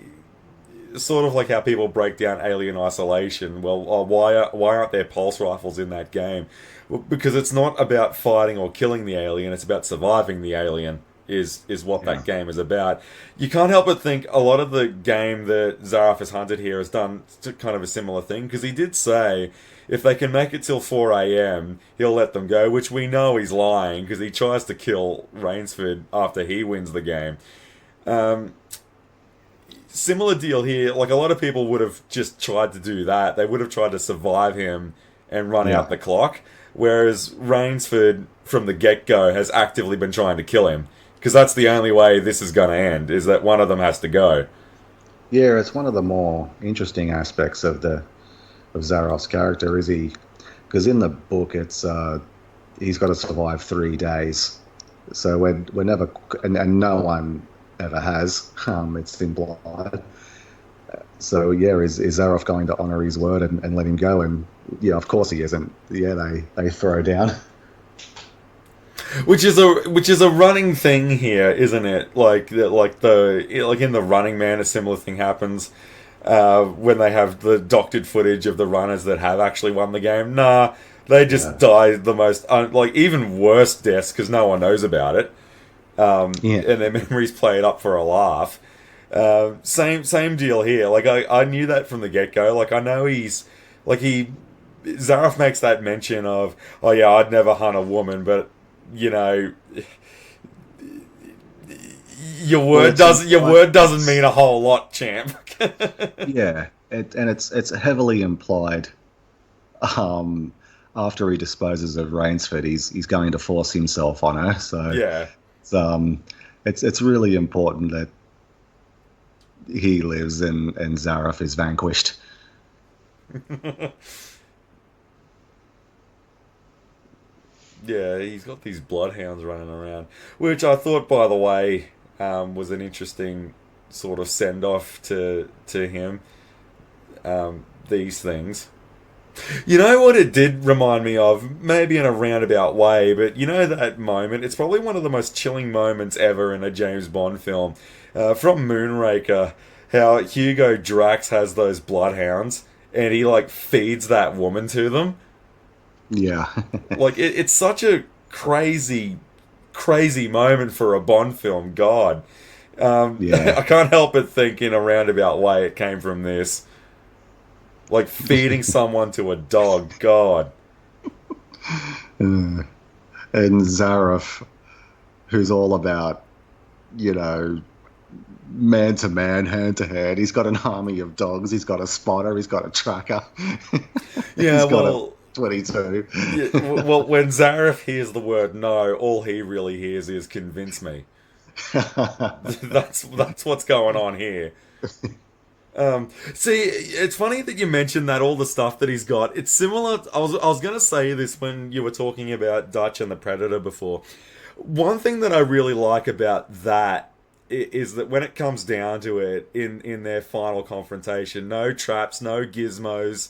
Speaker 1: sort of like how people break down Alien Isolation. Well, why aren't there pulse rifles in that game? Well, because it's not about fighting or killing the alien; it's about surviving the alien. Is what that
Speaker 2: Yeah,
Speaker 1: game is about. You can't help but think a lot of the game that Zaroff has hunted here has done kind of a similar thing because he did say if they can make it till 4 a.m., he'll let them go, which we know he's lying because he tries to kill Rainsford after he wins the game. Um, Similar deal here. Like a lot of people would have just tried to do that. They would have tried to survive him and run out
Speaker 2: yeah,
Speaker 1: the clock. Whereas Rainsford, from the get go, has actively been trying to kill him because that's the only way this is going to end. Is that one of them has to go.
Speaker 2: yeah. It's one of the more interesting aspects of Zaroff's character. Is he? Because in the book, it's he's got to survive 3 days. So we're never, and no one ever has. It's implied. So yeah, is Zaroff going to honor his word and let him go? And yeah, of course he isn't. Yeah, they throw down.
Speaker 1: Which is a running thing here, isn't it? Like in the Running Man, a similar thing happens when they have the doctored footage of the runners that have actually won the game. Nah, they just
Speaker 2: Yeah,
Speaker 1: die the most like even worse deaths because no one knows about it,
Speaker 2: yeah,
Speaker 1: and their memories play it up for a laugh. Same deal here. Like I knew that from the get go. Like I know he's like he Zaroff makes that mention of, oh yeah, I'd never hunt a woman, but you know,
Speaker 2: well, it's
Speaker 1: your
Speaker 2: implied.
Speaker 1: word doesn't mean
Speaker 2: It's
Speaker 1: a whole lot, champ.
Speaker 2: yeah, and it's heavily implied. Um, After he disposes of Rainsford, he's going to force himself on her. So
Speaker 1: Yeah.
Speaker 2: it's it's really important that he lives and Zaroff is vanquished.
Speaker 1: Yeah, he's got these bloodhounds running around, which I thought, by the way, was an interesting sort of send off to him. These things. You know what it did remind me of, maybe in a roundabout way, but you know that moment? It's probably one of the most chilling moments ever in a James Bond film. From Moonraker, how Hugo Drax has those bloodhounds and he like feeds that woman to them.
Speaker 2: Yeah,
Speaker 1: Like it's such a crazy moment for a Bond film. God,
Speaker 2: yeah.
Speaker 1: I can't help but think in a roundabout way it came from this, like feeding someone to a dog. God,
Speaker 2: Uh, and Zaroff, who's all about, you know, man to man, hand to hand. He's got an army of dogs. He's got a spotter. He's got a tracker.
Speaker 1: yeah.
Speaker 2: He's got a
Speaker 1: Well,
Speaker 2: 22.
Speaker 1: yeah, well, when Zareth hears the word no, all he really hears is "convince me." That's what's going on here. See, it's funny that you mentioned that all the stuff that he's got. It's similar. I was gonna say this when you were talking about Dutch and the Predator before. One thing that I really like about that is that when it comes down to it, in their final confrontation, no traps, no gizmos,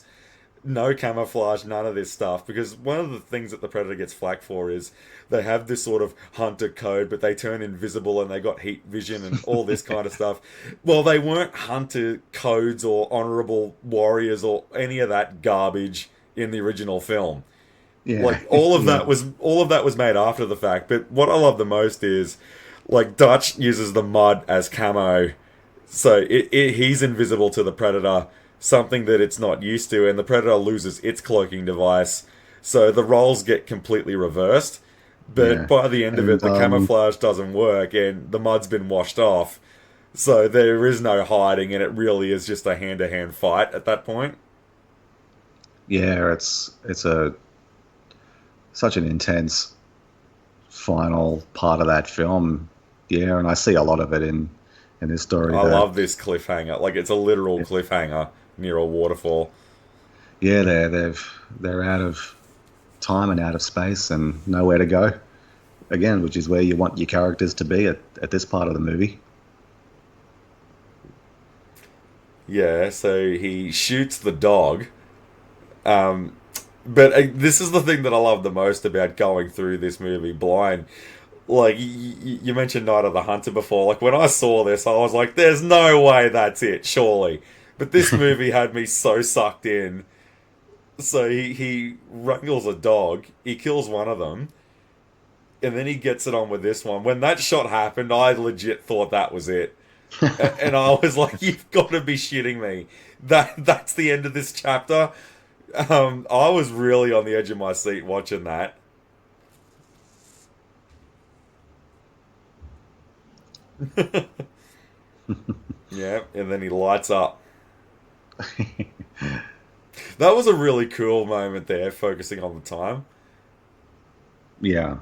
Speaker 1: no camouflage, none of this stuff. Because one of the things that the Predator gets flack for is they have this sort of hunter code, but they turn invisible and they got heat vision and all this kind of stuff. Well, they weren't hunter codes or honorable warriors or any of that garbage in the original film.
Speaker 2: Yeah,
Speaker 1: Like
Speaker 2: yeah,
Speaker 1: all of that was made after the fact. But what I love the most is like Dutch uses the mud as camo, so he's invisible to the Predator, something that it's not used to, and the predator loses its cloaking device. So the roles get completely reversed. But
Speaker 2: Yeah,
Speaker 1: by the end of it,
Speaker 2: and
Speaker 1: the camouflage doesn't work, and the mud's been washed off. So there is no hiding, and it really is just a hand-to-hand fight at that point.
Speaker 2: yeah, it's a such an intense final part of that film. Yeah, and I see a lot of it in this story.
Speaker 1: I
Speaker 2: The
Speaker 1: love this cliffhanger. Like, it's a literal cliffhanger near a waterfall.
Speaker 2: Yeah, they're out of time and out of space and nowhere to go again, which is where you want your characters to be at this part of the movie.
Speaker 1: Yeah, so he shoots the dog. Um, but this is the thing that I love the most about going through this movie blind. Like, you mentioned Night of the Hunter before. Like, when I saw this, I was like, there's no way that's it, surely. But this movie had me so sucked in. So he wrangles a dog, he kills one of them, and then he gets it on with this one. When that shot happened, I legit thought that was it. And I was like, you've got to be shitting me. That's the end of this chapter. I was really on the edge of my seat watching that. Yeah, and then he lights up. That was a really cool moment there, focusing on the time.
Speaker 2: Yeah.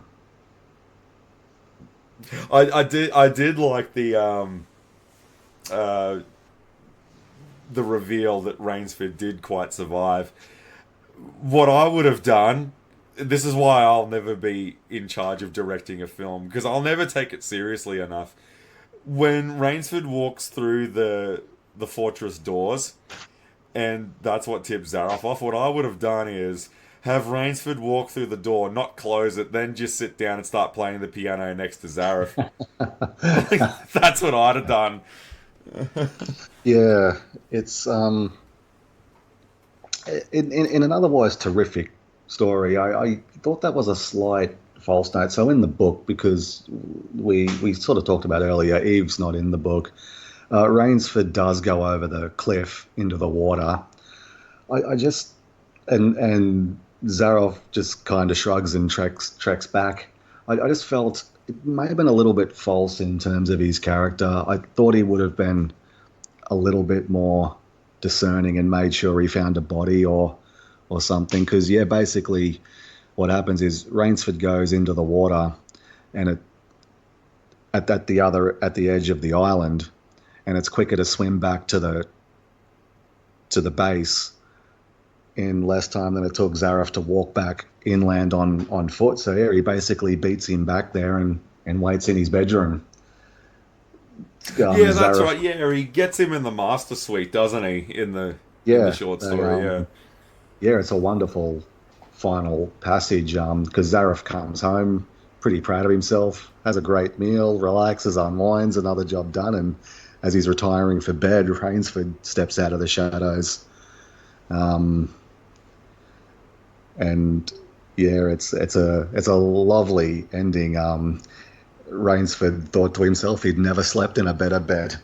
Speaker 1: I did like uh, the reveal that Rainsford did quite survive. What I would have done, this is why I'll never be in charge of directing a film, because I'll never take it seriously enough. When Rainsford walks through the fortress doors, and that's what tips Zaroff off, what I would have done is have Rainsford walk through the door, not close it, then just sit down and start playing the piano next to Zaroff. Like, that's what I'd have done.
Speaker 2: Yeah, it's in an otherwise terrific story. I thought that was a slight false note. So in the book, because we sort of talked about earlier, Eve's not in the book. Rainsford does go over the cliff into the water. I just and Zaroff just kind of shrugs and treks back. I just felt it may have been a little bit false in terms of his character. I thought he would have been a little bit more discerning and made sure he found a body or something. Because yeah, basically what happens is Rainsford goes into the water and at the edge of the island, and it's quicker to swim back to the base in less time than it took Zaroff to walk back inland on foot. So yeah, he basically beats him back there and waits in his bedroom.
Speaker 1: Yeah, that's
Speaker 2: Zaroff,
Speaker 1: right. Yeah, he gets him in the master suite, doesn't he? In the
Speaker 2: yeah,
Speaker 1: short story. Yeah.
Speaker 2: yeah, it's a wonderful final passage because Zaroff comes home pretty proud of himself, has a great meal, relaxes, unwinds, another job done, and as he's retiring for bed, Rainsford steps out of the shadows. Um, and yeah, it's a lovely ending. Rainsford thought to himself he'd never slept in a better bed.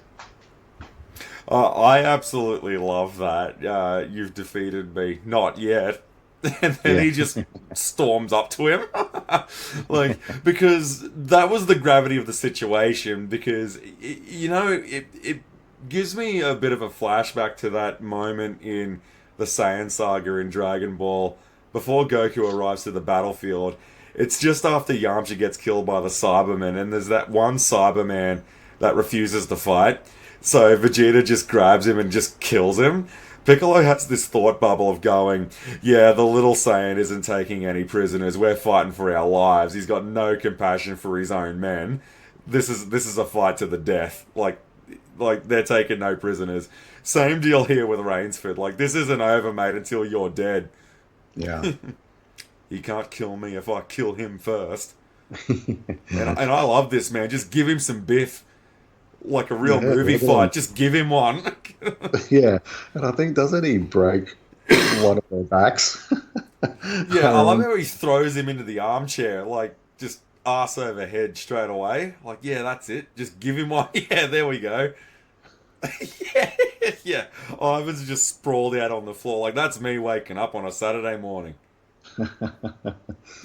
Speaker 1: I absolutely love that. You've defeated me. Not yet. And then
Speaker 2: Yeah,
Speaker 1: he just storms up to him. Like, because that was the gravity of the situation. Because, it gives me a bit of a flashback to that moment in the Saiyan saga in Dragon Ball before Goku arrives to the battlefield. It's just after Yamcha gets killed by the Cybermen, and there's that one Cyberman that refuses to fight. So Vegeta just grabs him and just kills him. Piccolo has this thought bubble of going, yeah, the little Saiyan isn't taking any prisoners. We're fighting for our lives. He's got no compassion for his own men. This is a fight to the death. Like they're taking no prisoners. Same deal here with Rainsford. Like, this isn't over, mate, until you're dead.
Speaker 2: yeah,
Speaker 1: He can't kill me if I kill him first. And I love this, man. Just give him some biff. Like a real
Speaker 2: yeah,
Speaker 1: movie fight. Just give him one.
Speaker 2: yeah. And I think doesn't he break one of their backs?
Speaker 1: Yeah, I love
Speaker 2: um,
Speaker 1: how he throws him into the armchair, like just ass over head straight away. Like, yeah, that's it. Just give him one. Yeah, there we go. Yeah, yeah. Ivan's just sprawled out on the floor. Like, that's me waking up on a Saturday morning.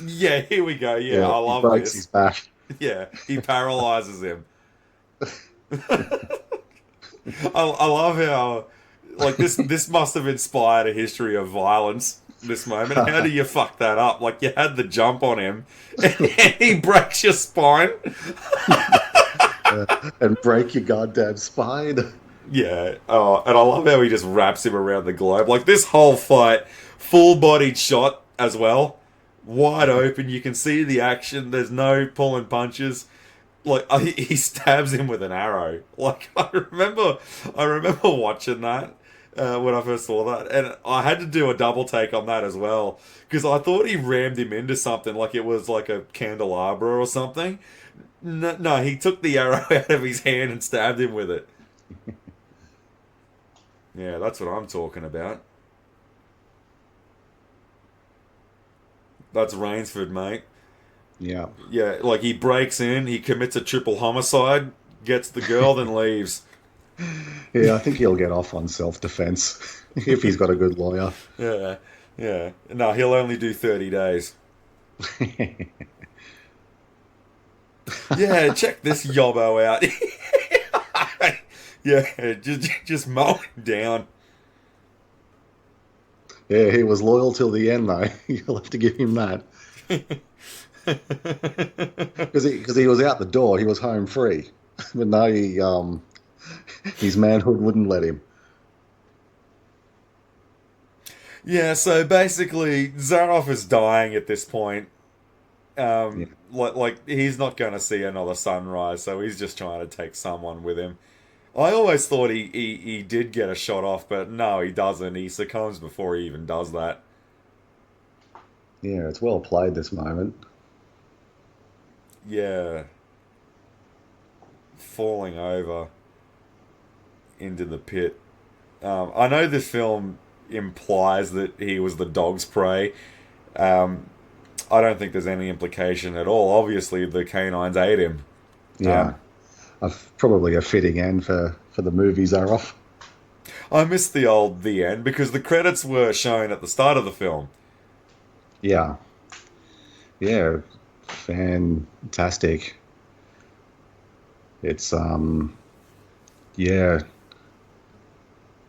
Speaker 1: Yeah, here we go. Yeah,
Speaker 2: Yeah,
Speaker 1: I
Speaker 2: he
Speaker 1: love
Speaker 2: breaks his
Speaker 1: this.
Speaker 2: back.
Speaker 1: Yeah, he paralyzes him. I love how, like, this must have inspired a history of violence. This moment, how do you fuck that up? Like, you had the jump on him, and he breaks your spine.
Speaker 2: And break your goddamn spine.
Speaker 1: Yeah. Oh, and I love how he just wraps him around the globe. Like, this whole fight, full-bodied shot as well, wide open. You can see the action. There's no pulling punches. Like, he stabs him with an arrow. Like, I remember watching that when I first saw that, and I had to do a double take on that as well because I thought he rammed him into something, like it was like a candelabra or something. No, no, he took the arrow out of his hand and stabbed him with it. Yeah, that's what I'm talking about. That's Rainsford, mate.
Speaker 2: Yeah.
Speaker 1: Yeah, like he breaks in, he commits a triple homicide, gets the girl, then leaves.
Speaker 2: Yeah, I think he'll get off on self-defense if he's got a good lawyer.
Speaker 1: Yeah, yeah. No, he'll only do 30 days. Yeah, check this yobbo out. Yeah, just mow him down.
Speaker 2: Yeah, he was loyal till the end, though. You'll have to give him that. Because he was out the door, he was home free. But no, his manhood wouldn't let him.
Speaker 1: Yeah, so basically, Zaroff is dying at this point.
Speaker 2: Yeah.
Speaker 1: Like he's not going to see another sunrise, so he's just trying to take someone with him. I always thought he did get a shot off, but no, he doesn't. He succumbs before he even does that.
Speaker 2: Yeah, it's well played this moment.
Speaker 1: Yeah, falling over into the pit. I know this film implies that he was the dog's prey. Um, I don't think there's any implication at all. Obviously, the canines ate him.
Speaker 2: Yeah,
Speaker 1: Um,
Speaker 2: probably a fitting end for the movies are off.
Speaker 1: I missed the end because the credits were shown at the start of the film.
Speaker 2: Yeah, yeah, fantastic. It's yeah,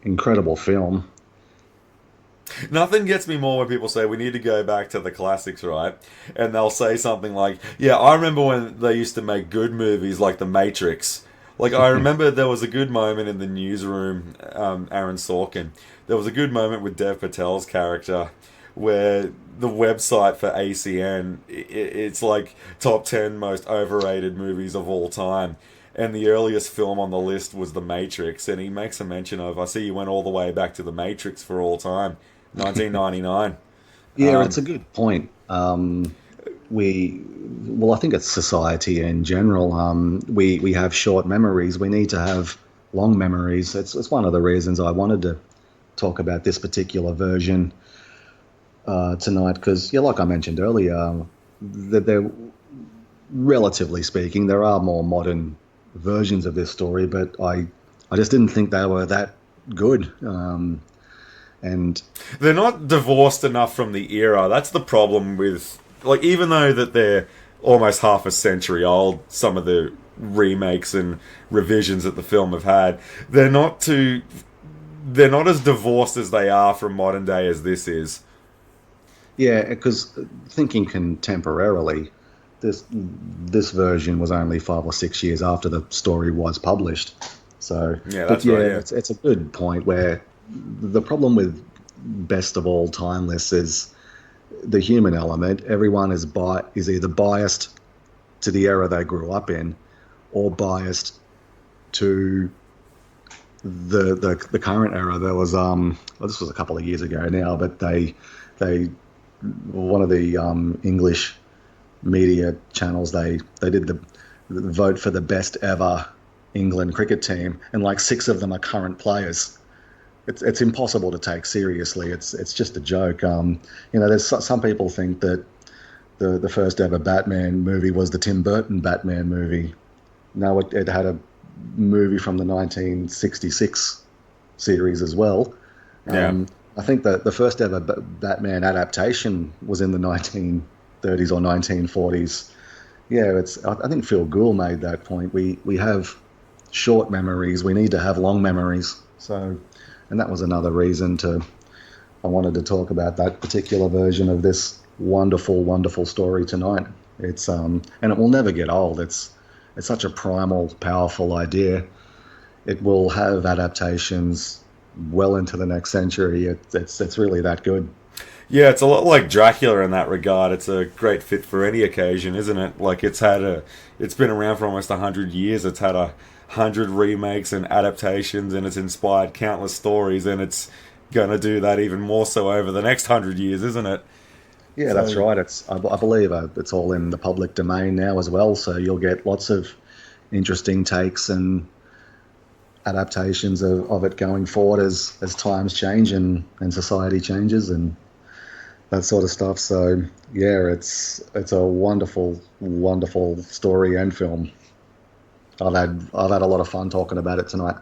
Speaker 2: incredible film.
Speaker 1: Nothing gets me more when people say we need to go back to the classics, right? And they'll say something like, "Yeah, I remember when they used to make good movies like The Matrix." Like I remember there was a good moment in the newsroom, Aaron Sorkin. There was a good moment with Dev Patel's character where the website for ACN it's like top 10 most overrated movies of all time. And the earliest film on the list was The Matrix, and he makes a mention of, I see you went all the way back to The Matrix for all time, 1999.
Speaker 2: Yeah, it's a good point. Well, I think it's society in general. We have short memories. We need to have long memories. It's one of the reasons I wanted to talk about this particular version tonight, because yeah, like I mentioned earlier, that they're relatively speaking, there are more modern versions of this story, but I just didn't think they were that good. And
Speaker 1: They're not divorced enough from the era. That's the problem with, like, even though that they're almost half a century old, some of the remakes and revisions that the film have had, they're not as divorced as they are from modern day as this is.
Speaker 2: yeah, because thinking contemporarily, this version was only 5 or 6 years after the story was published. So,
Speaker 1: Yeah,
Speaker 2: but
Speaker 1: that's
Speaker 2: yeah,
Speaker 1: right, yeah.
Speaker 2: it's a good point where the problem with best of all time lists is the human element. Everyone is either biased to the era they grew up in, or biased to the current era. There was well, this was a couple of years ago now, but they one of the English media channels, they did the vote for the best ever England cricket team, and like six of them are current players. It's impossible to take seriously. It's just a joke. There's some people think that the first ever Batman movie was the Tim Burton Batman movie. No, it had a movie from the 1966 series as well.
Speaker 1: Yeah.
Speaker 2: I think that the first ever Batman adaptation was in the 1930s or 1940s. Yeah, it's. I think Phil Gould made that point. We have short memories. We need to have long memories. So, and that was another reason to. I wanted to talk about that particular version of this wonderful, wonderful story tonight. And it will never get old. It's such a primal, powerful idea. It will have adaptations well into the next century. It's really that good.
Speaker 1: Yeah, it's a lot like Dracula in that regard. It's a great fit for any occasion, isn't it? Like it's been around for almost 100 years. It's had 100 remakes and adaptations, and it's inspired countless stories, and it's gonna do that even more so over the next 100 years, isn't it?
Speaker 2: Yeah, that's
Speaker 1: So
Speaker 2: right. I believe it's all in the public domain now as well. So you'll get lots of interesting takes and adaptations of it going forward as times change and society changes and that sort of stuff. So yeah, it's a wonderful, wonderful story and film. I've had a lot of fun talking about it tonight.